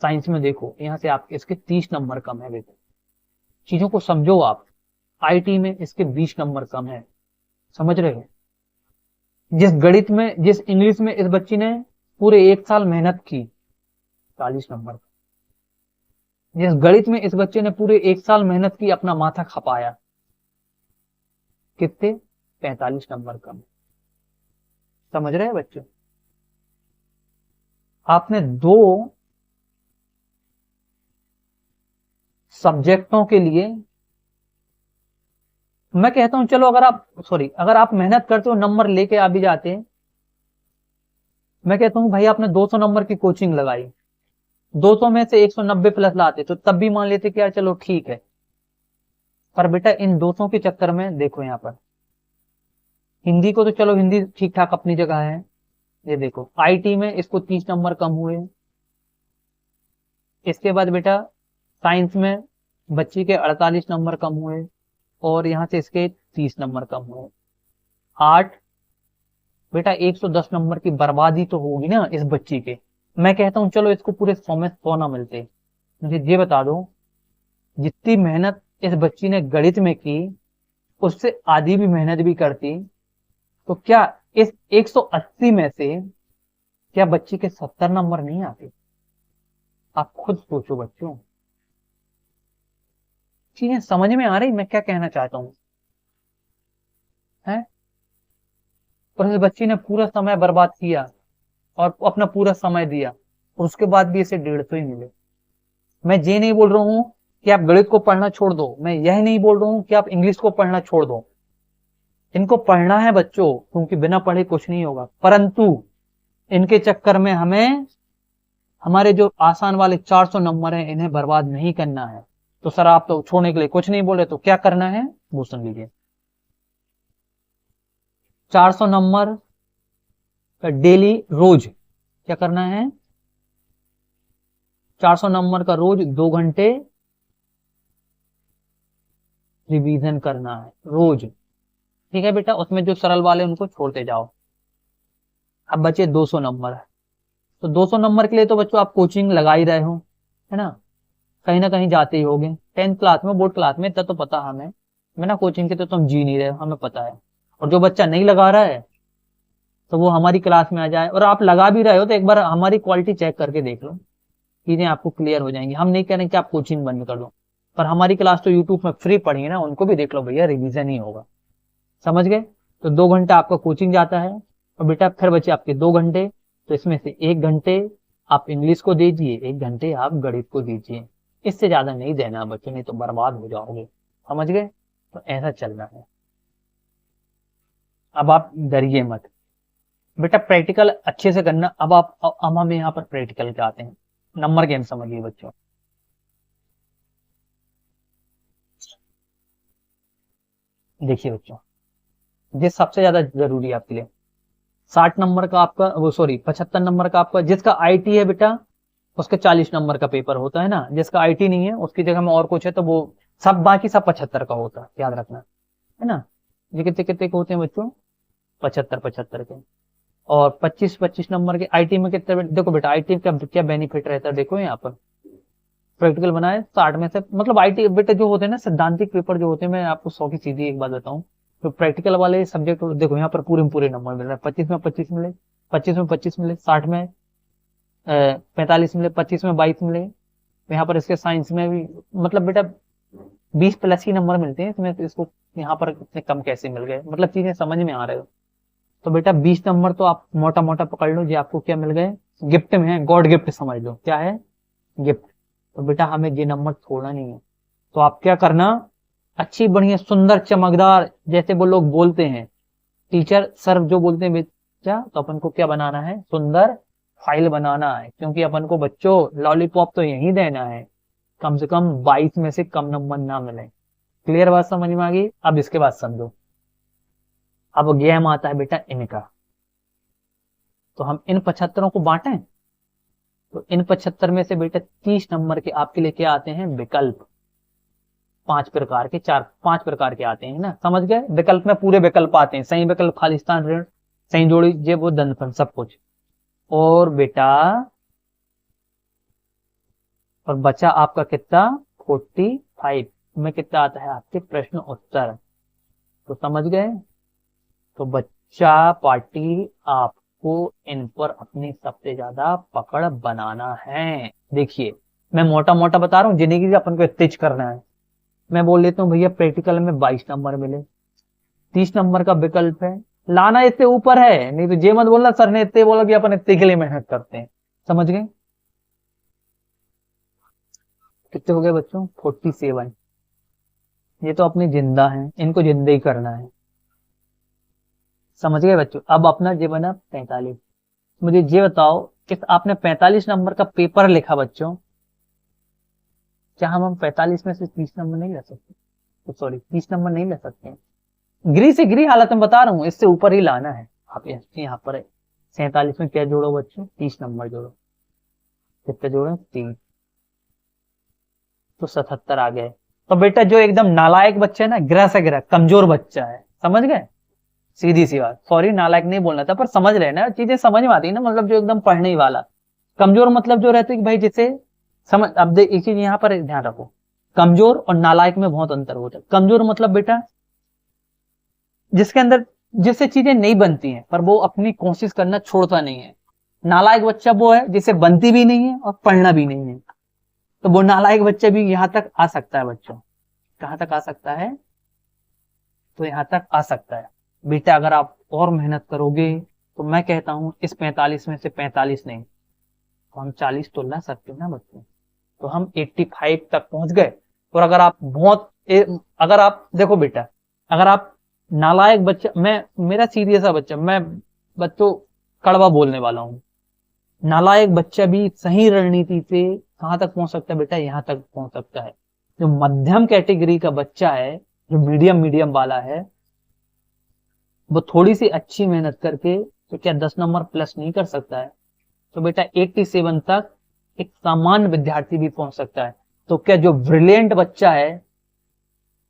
साइंस में देखो यहाँ से आप इसके 30 नंबर कम है बेटा। चीजों को समझो आप। आईटी में इसके 20 नंबर कम है। समझ रहे हो? जिस गणित में, जिस इंग्लिश में इस बच्ची ने पूरे 1 साल मेहनत की, 40 नंबर। जिस गणित में इस बच्चे ने पूरे 1 साल मेहनत की, अपना माथा खपाया, कितने, 45 नंबर कम। समझ रहे हैं बच्चों? आपने 2 सब्जेक्टों के लिए, मैं कहता हूं चलो अगर आप मेहनत करते हो, नंबर लेके आ भी जाते हैं, मैं कहता हूं भाई आपने 200 नंबर की कोचिंग लगाई, 200 में से 190 प्लस लाते तो तब भी मान लेते कि यार चलो ठीक है। पर बेटा इन 200 के चक्कर में देखो, यहाँ पर हिंदी को तो चलो हिंदी ठीक ठाक अपनी जगह है, ये देखो आईटी में इसको 30 नंबर कम हुए। इसके बाद बेटा साइंस में बच्ची के 48 नंबर कम हुए, और यहां से इसके 30 नंबर कम हुए। 8 बेटा 110 नंबर की बर्बादी तो होगी ना इस बच्ची के। मैं कहता हूं चलो इसको पूरे 100 में 100 ना मिलते। मुझे ये बता दो, जितनी मेहनत इस बच्ची ने गणित में की, उससे आधी भी मेहनत भी करती तो क्या इस 180 में से क्या बच्ची के 70 नंबर नहीं आते? आप खुद सोचो बच्चों। चीजें समझ में आ रही मैं क्या कहना चाहता हूं? है? और इस बच्ची ने पूरा समय बर्बाद किया और अपना पूरा समय दिया, और उसके बाद भी इसे 150 ही मिले। मैं ये नहीं बोल रहा हूं कि आप गणित को पढ़ना छोड़ दो, मैं यह नहीं बोल रहा हूं कि आप इंग्लिश को पढ़ना छोड़ दो। इनको पढ़ना है बच्चों, क्योंकि बिना पढ़े कुछ नहीं होगा, परंतु इनके चक्कर में हमें हमारे जो आसान वाले 400 नंबर हैं इन्हें बर्बाद नहीं करना है। तो सर आप तो छोड़ने के लिए कुछ नहीं बोले, तो क्या करना है वो सुन लीजिए। 400 नंबर डेली, रोज क्या करना है, 400 नंबर का रोज 2 घंटे रिवीजन करना है रोज। ठीक है बेटा? उसमें जो सरल वाले उनको छोड़ते जाओ। अब बचे 200 नंबर। तो 200 नंबर के लिए तो बच्चों आप कोचिंग लगा ही रहे हो, है ना कहीं जाते ही होगे। 10th क्लास में, बोर्ड क्लास में, इतना तो पता हमें, बिना कोचिंग के तो तुम जी नहीं रहे हो, हमें पता है। और जो बच्चा नहीं लगा रहा है तो वो हमारी क्लास में आ जाए, और आप लगा भी रहे हो तो एक बार हमारी क्वालिटी चेक करके देख लो, चीजें आपको क्लियर हो जाएंगी। हम नहीं कह रहे कि आप कोचिंग बंद कर दो, पर हमारी क्लास तो यूट्यूब में फ्री पढ़ी है ना, उनको भी देख लो भैया, रिवीजन ही होगा। समझ गए? तो 2 घंटा आपका कोचिंग जाता है, और बेटा फिर बचे आपके 2 घंटे, तो इसमें से 1 घंटे आप इंग्लिश को दीजिए, 1 घंटे आप गणित को दीजिए। इससे ज्यादा नहीं देना बच्चों, नहीं तो बर्बाद हो जाओगे। समझ गए? तो ऐसा चलना है। अब आप डरिए मत बेटा, प्रैक्टिकल अच्छे से करना। अब हम यहाँ पर प्रैक्टिकल के आते हैं। नंबर गेम समझिए बच्चों। देखिए बच्चों, ये सबसे ज्यादा जरूरी है आपके लिए। 60 नंबर का आपका, वो सॉरी 75 नंबर का आपका, जिसका आईटी है बेटा उसके 40 नंबर का पेपर होता है ना। जिसका आईटी नहीं है उसकी जगह में और कुछ है तो वो सब, बाकी सब 75 का होता है, याद रखना, है ना। ये कितने कितने के होते हैं बच्चों? 75 75 के। और 25 25 नंबर के आईटी में कितने? देखो बेटा आईटी का क्या बेनिफिट रहता है, देखो यहाँ पर प्रैक्टिकल बनाए 60 में से, मतलब आईटी बेटा जो होते हैं ना सैद्धांतिक पेपर जो होते हैं, मैं आपको 100 की सीधी एक बात बताऊं, तो प्रैक्टिकल वाले सब्जेक्ट देखो यहाँ पर पूरे नंबर मिल रहे हैं। 25 में 25 मिले, 25 में 25 मिले, 60 में 45 मिले, 25 में 22 मिले। यहाँ पर इसके साइंस में भी मतलब बेटा 20 प्लस ही नंबर मिलते हैं इसमें, तो इसको यहाँ पर इतने कम कैसे मिल गए, मतलब चीजें समझ में आ रहे हो। तो बेटा 20 नंबर तो आप मोटा मोटा पकड़ लो, जी आपको क्या मिल गए, गिफ्ट में है, गॉड गिफ्ट समझ लो, क्या है, गिफ्ट। तो बेटा हमें ये नंबर छोड़ना नहीं है। तो आप क्या करना, अच्छी बढ़िया सुंदर चमकदार, जैसे वो लोग बोलते हैं टीचर सर जो बोलते हैं बच्चा, तो अपन को क्या बनाना है, सुंदर फाइल बनाना है, क्योंकि अपन को बच्चों लॉलीपॉप तो यही देना है, कम से कम 22 में से कम नंबर ना मिले। क्लियर बात समझ में आ गई? अब इसके बाद समझो, अब गेम आता है बेटा इनका। तो हम इन 75 को बांटें, तो इन 75 में से बेटा 30 नंबर के आपके लिए क्या आते हैं, विकल्प। 5 प्रकार के 5 प्रकार के आते हैं ना, समझ गए। विकल्प में पूरे विकल्प आते हैं, सही विकल्प, खाली स्थान, ऋण, सही जोड़ी, जे वो दंतफल, सब कुछ। और बेटा और बचा आपका कितना 45 में कितना आता है आपके प्रश्न उत्तर, तो समझ गए। तो बच्चा पार्टी आपको इन पर अपनी सबसे ज्यादा पकड़ बनाना है। देखिए मैं मोटा मोटा बता रहा हूँ, जिंदगी से अपन को तेज करना है। मैं बोल देता हूँ भैया प्रैक्टिकल में 22 नंबर मिले, 30 नंबर का विकल्प है, लाना इससे ऊपर है, नहीं तो ये मत बोलना सर ने इतने बोला कि अपन इतने के लिए मेहनत करते हैं। समझ गए। कितने हो गए बच्चों 47। ये तो अपनी जिंदा है, इनको जिंदा ही करना है। समझ गए बच्चों। अब अपना ये बना 45। मुझे ये बताओ कि आपने 45 नंबर का पेपर लिखा बच्चों, क्या हम 45 में से 30 नंबर नहीं ले सकते? तो सॉरी 30 नंबर नहीं ले सकते, गिरी से गिरी हालत में बता रहा हूं, इससे ऊपर ही लाना है। आप यहाँ पर 47 में क्या जोड़ो बच्चों 30 नंबर जोड़ो, कितने जोड़ो 3, तो 77 आ गए। तो बेटा जो एकदम नालायक बच्चा है ना, गिरा से गिरा कमजोर बच्चा है, समझ गए, सीधी सी बात। सॉरी नालायक नहीं बोलना था, पर समझ रहे ना, चीजें समझ में आती है ना, मतलब जो एकदम पढ़ने ही वाला। कमजोर मतलब जो रहते कि भाई जिसे समझ, अब एक चीज यहाँ पर ध्यान रखो, कमजोर और नालायक में बहुत अंतर होता है। कमजोर मतलब बेटा जिसके अंदर जिससे चीजें नहीं बनती हैं पर वो अपनी कोशिश करना छोड़ता नहीं है। नालायक बच्चा वो है जिसे बनती भी नहीं है और पढ़ना भी नहीं है, तो वो नालायक बच्चा भी यहां तक आ सकता है बच्चों। कहां तक आ सकता है? तो यहां तक आ सकता है बेटा। अगर आप और मेहनत करोगे तो मैं कहता हूं इस 45 में से 45 नहीं, तो हम 40 तो ला सकते हैं ना बच्चों। तो हम 85 तक पहुंच गए। और अगर आप अगर आप देखो बेटा, अगर आप नालायक बच्चा, मेरा सीरियस बच्चा, मैं बच्चों कड़वा बोलने वाला हूं, नालायक बच्चा भी सही रणनीति से कहां तक पहुंच सकता है बेटा? यहां तक पहुंच सकता है। जो मध्यम कैटेगरी का बच्चा है, जो मीडियम वाला है, वो थोड़ी सी अच्छी मेहनत करके तो क्या 10 नंबर प्लस नहीं कर सकता है? तो बेटा 87 तक एक सामान्य विद्यार्थी भी पहुंच सकता है। तो क्या जो ब्रिलियंट बच्चा है,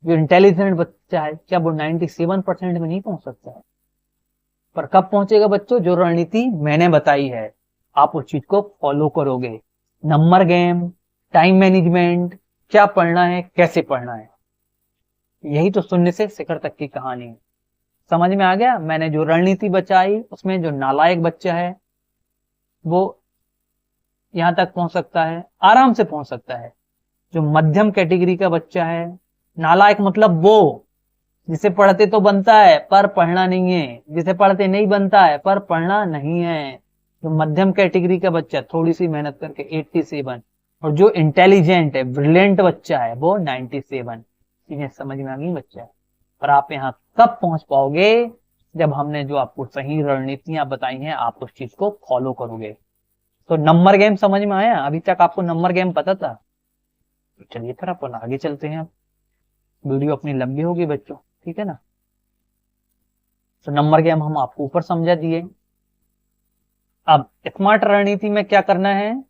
जो इंटेलिजेंट बच्चा है, क्या वो 97% में नहीं पहुंच सकता है? पर कब पहुंचेगा बच्चों? जो रणनीति मैंने बताई है, आप उस चीज को फॉलो करोगे। नंबर गेम, टाइम मैनेजमेंट, क्या पढ़ना है, कैसे पढ़ना है, यही तो शून्य से शिखर तक की कहानी है। समझ में आ गया? मैंने जो रणनीति बचाई उसमें जो नालायक बच्चा है वो यहां तक पहुंच सकता है, आराम से पहुंच सकता है। जो मध्यम कैटेगरी का बच्चा है, नालायक मतलब वो जिसे पढ़ते तो बनता है पर पढ़ना नहीं है, जिसे पढ़ते नहीं बनता है पर पढ़ना नहीं है। जो मध्यम कैटेगरी का बच्चा थोड़ी सी मेहनत करके 87, और जो इंटेलिजेंट है, ब्रिलियंट बच्चा है, वो 97। चीजें समझ में आ गई बच्चा? पर आप यहाँ कब पहुंच पाओगे? जब हमने जो आपको सही रणनीतियां बताई हैं, आप उस चीज को फॉलो करोगे। तो नंबर गेम समझ में आया? अभी तक आपको नंबर गेम पता था? तो चलिए फिर अपन आगे चलते हैं। वीडियो अपनी लंबी होगी बच्चों, ठीक है ना। तो नंबर गेम हम आपको ऊपर समझा दिए। अब स्मार्ट रणनीति में क्या करना है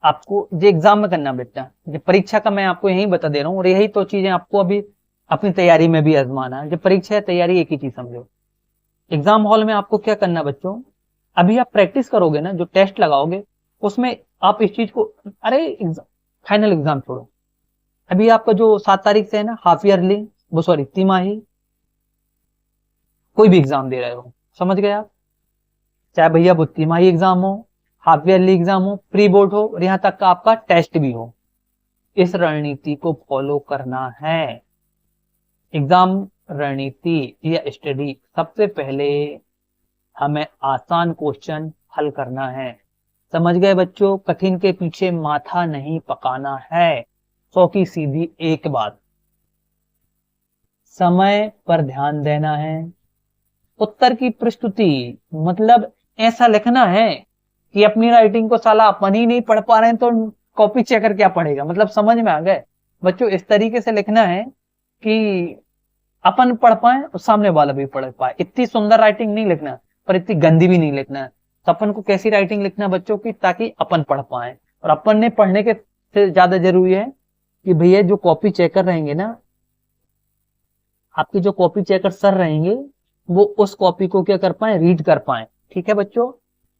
आपको? जो एग्जाम में करना बेटा, जो परीक्षा का मैं आपको यही बता दे रहा हूँ, और यही तो चीजें आपको अभी अपनी तैयारी में भी आजमाना है। जो परीक्षा है, तैयारी एक ही चीज समझो। एग्जाम हॉल में आपको क्या करना बच्चों? अभी आप प्रैक्टिस करोगे ना, जो टेस्ट लगाओगे उसमें आप इस चीज को, अरे फाइनल एग्जाम छोड़ो, अभी आपका जो 7 तारीख से है ना हाफ ईयरली, वो सॉरी तिमाही, कोई भी एग्जाम दे रहे हो, समझ गए आप? चाहे भैया वो तिमाही एग्जाम हो, हाफ ईयरली एग्जाम हो, प्री बोर्ड हो, और यहाँ तक का आपका टेस्ट भी हो, इस रणनीति को फॉलो करना है। एग्जाम रणनीति या स्टडी, सबसे पहले हमें आसान क्वेश्चन हल करना है। समझ गए बच्चों? कठिन के पीछे माथा नहीं पकाना है। 100 की सीधी एक बात, समय पर ध्यान देना है। उत्तर की प्रस्तुति मतलब ऐसा लिखना है कि अपनी राइटिंग को साला अपन ही नहीं पढ़ पा रहे हैं तो कॉपी चेकर क्या पढ़ेगा, मतलब समझ में आ गए बच्चों? इस तरीके से लिखना है कि अपन पढ़ पाए और सामने वाला भी पढ़ पाए। इतनी सुंदर राइटिंग नहीं लिखना, पर इतनी गंदी भी नहीं लिखना। तो अपन को कैसी राइटिंग लिखना बच्चों की, ताकि अपन पढ़ पाए, और अपन ने पढ़ने के से ज्यादा जरूरी है कि भैया जो कॉपी चेकर रहेंगे ना, आपके जो कॉपी चेकर सर रहेंगे, वो उस कॉपी को क्या कर पाए, रीड कर पाए। ठीक है बच्चों,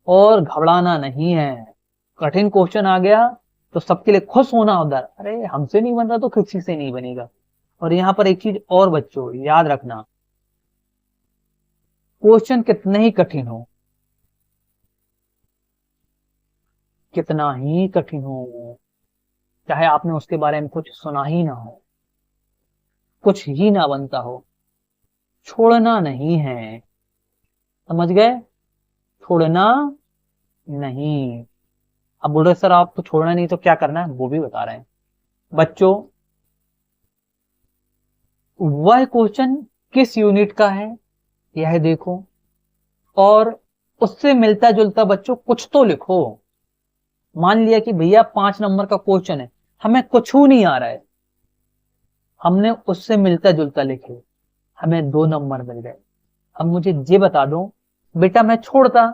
और घबराना नहीं है। कठिन क्वेश्चन आ गया तो सबके लिए खुश होना उधर, अरे हमसे नहीं बन रहा तो किसी से नहीं बनेगा। और यहाँ पर एक चीज और बच्चों याद रखना, क्वेश्चन कितने ही कठिन हो, कितना ही कठिन हो, चाहे आपने उसके बारे में कुछ सुना ही ना हो, कुछ ही ना बनता हो, छोड़ना नहीं है। समझ गए, छोड़ना नहीं। अब बोल रहे सर आप तो छोड़ना नहीं तो क्या करना है, वो भी बता रहे हैं बच्चों। वह क्वेश्चन किस यूनिट का है यह देखो, और उससे मिलता जुलता बच्चों कुछ तो लिखो। मान लिया कि भैया 5 नंबर का क्वेश्चन है, हमें कुछ नहीं आ रहा है, हमने उससे मिलता जुलता लिखे, हमें 2 नंबर मिल गए। अब मुझे ये बता दो बेटा, मैं छोड़ता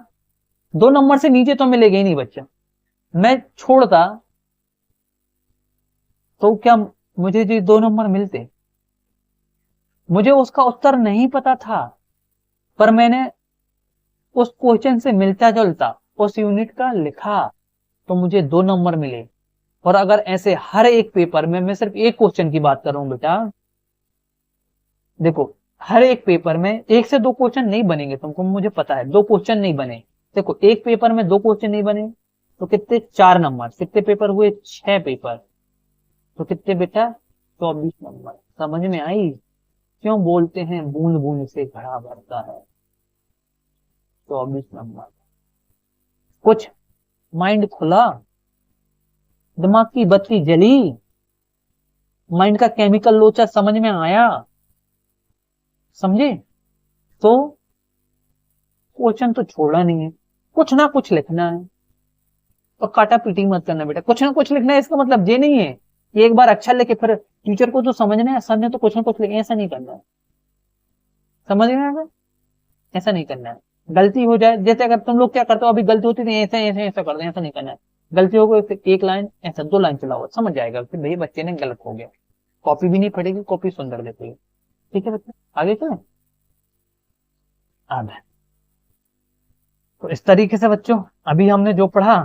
2 नंबर से नीचे तो मिलेगा ही नहीं बच्चा, मैं छोड़ता तो क्या मुझे जो 2 नंबर मिलते? मुझे उसका उत्तर नहीं पता था, पर मैंने उस क्वेश्चन से मिलता जुलता उस यूनिट का लिखा तो मुझे 2 नंबर मिले। और अगर ऐसे हर एक पेपर में, मैं सिर्फ एक क्वेश्चन की बात कर रहा हूं बेटा, देखो हर एक पेपर में 1 से 2 क्वेश्चन नहीं बनेंगे, तुमको मुझे पता है 2 क्वेश्चन नहीं बने। देखो एक पेपर में 2 क्वेश्चन नहीं बने तो कितने, 4 नंबर। कितने पेपर हुए, 6 पेपर, तो कितने बेटा, 24 नंबर। समझ में आई? क्यों बोलते हैं बूंद बूंद से घड़ा भरता है, 24 नंबर। कुछ माइंड खुला, दिमाग की बत्ती जली, माइंड का केमिकल लोचा समझ में आया, समझे? तो क्वेश्चन तो छोड़ना नहीं है, कुछ ना कुछ लिखना है। और काटा पीटी मत करना बेटा, कुछ ना कुछ लिखना है इसका मतलब ये नहीं है कि एक बार अच्छा लिखे फिर टीचर को तो समझना है, सर ने तो कुछ ना कुछ लिखे, ऐसा नहीं करना है। समझ गए ना? ऐसा नहीं करना है। गलती हो जाए, जैसे अगर तुम लोग क्या करते हो, अभी गलती होती है ऐसा ऐसा ऐसा कर दे, ऐसा नहीं करना है। गलती हो गई फिर 1 लाइन ऐसा 2 लाइन चलाओ, समझ जाएगा फिर भैया बच्चे ने गलत हो गया। कॉपी भी नहीं फटेगी, कॉपी सुंदर देती है। ठीक है बच्चे, आगे चले। अब तो इस तरीके से बच्चों अभी हमने जो पढ़ा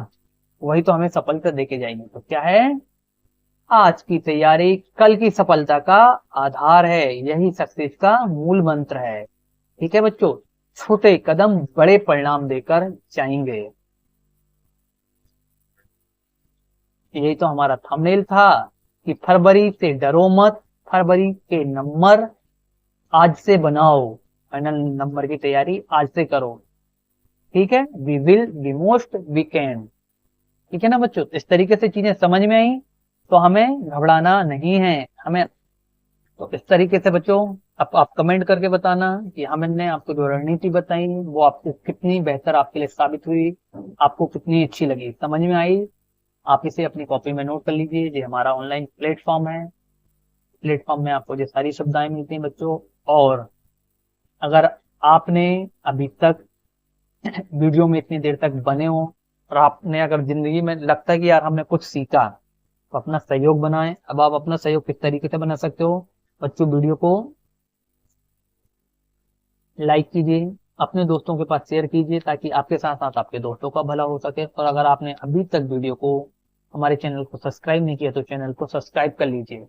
वही तो हमें सफलता देके जाएंगे। तो क्या है, आज की तैयारी कल की सफलता का आधार है, यही सक्सेस का मूल मंत्र है। ठीक है बच्चों, छोटे कदम बड़े परिणाम देकर जाएंगे। यही तो हमारा थंबनेल था कि फरवरी से डरो मत, फरवरी के नंबर आज से बनाओ, फाइनल नंबर की तैयारी आज से करो। ठीक है, we will the most we can. ठीक है ना बच्चों, इस तरीके से चीजें समझ में आई तो हमें घबराना नहीं है। हमें तो इस तरीके से बच्चों आप कमेंट करके बताना कि हमने आपको जो रणनीति बताई वो आपको कितनी बेहतर आपके लिए साबित हुई, आपको कितनी अच्छी लगी, समझ में आई। आप इसे अपनी कॉपी में नोट कर लीजिए। ये हमारा ऑनलाइन प्लेटफॉर्म है, प्लेटफॉर्म में आपको ये सारी सुविधाएं मिलती हैं बच्चों। और अगर आपने अभी तक वीडियो में इतनी देर तक बने हो और आपने अगर जिंदगी में लगता है कि यार हमने कुछ सीखा, तो अपना सहयोग बनाएं। अब आप अपना सहयोग किस तरीके से बना सकते हो बच्चों, वीडियो को लाइक कीजिए, अपने दोस्तों के पास शेयर कीजिए ताकि आपके साथ साथ आपके दोस्तों का भला हो सके। और अगर आपने अभी तक वीडियो को, हमारे चैनल को सब्सक्राइब नहीं किया तो चैनल को सब्सक्राइब कर लीजिए।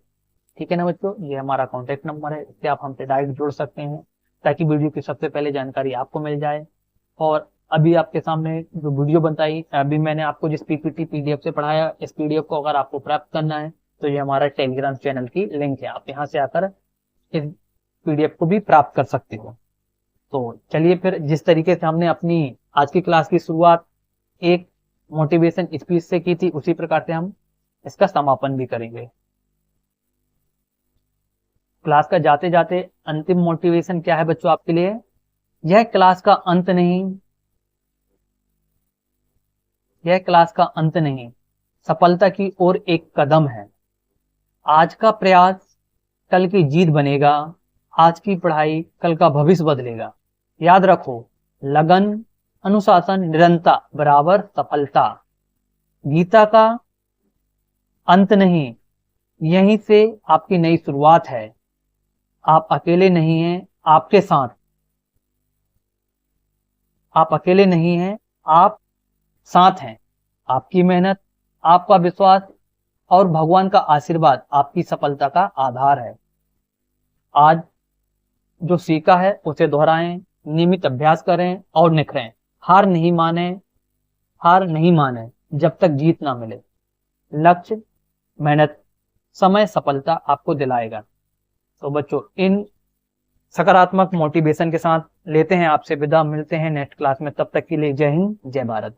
ठीक है ना बच्चों, ये हमारा कॉन्टेक्ट नंबर है, इससे आप हमसे डायरेक्ट जुड़ सकते हैं ताकि वीडियो की सबसे पहले जानकारी आपको मिल जाए। और अभी आपके सामने जो वीडियो बताई, अभी मैंने आपको जिस पीपीटी पीडीएफ से पढ़ाया, इस पीडीएफ को अगर आपको प्राप्त करना है तो ये हमारा टेलीग्राम चैनल की लिंक है, आप यहाँ से आकर इस पीडीएफ को भी प्राप्त कर सकते हो। तो चलिए फिर, जिस तरीके से हमने अपनी आज की क्लास की शुरुआत एक मोटिवेशन स्पीच से की थी, उसी प्रकार से हम इसका समापन भी करेंगे। क्लास का जाते जाते अंतिम मोटिवेशन क्या है बच्चों आपके लिए, यह क्लास का अंत नहीं, यह क्लास का अंत नहीं, सफलता की ओर एक कदम है। आज का प्रयास कल की जीत बनेगा, आज की पढ़ाई कल का भविष्य बदलेगा। याद रखो, लगन, अनुशासन, निरंतर बराबर सफलता। गीता का अंत नहीं, यहीं से आपकी नई शुरुआत है। आप अकेले नहीं हैं, आपके साथ। आप अकेले नहीं हैं, आप साथ हैं। आपकी मेहनत, आपका विश्वास और भगवान का आशीर्वाद आपकी सफलता का आधार है। आज जो सीखा है उसे दोहराएं, नियमित अभ्यास करें और निखरें। हार नहीं माने, हार नहीं माने जब तक जीत ना मिले। लक्ष्य, मेहनत, समय सफलता आपको दिलाएगा। तो बच्चों, इन सकारात्मक मोटिवेशन के साथ लेते हैं आपसे विदा। मिलते हैं नेक्स्ट क्लास में, तब तक के लिए जय हिंद, जय भारत।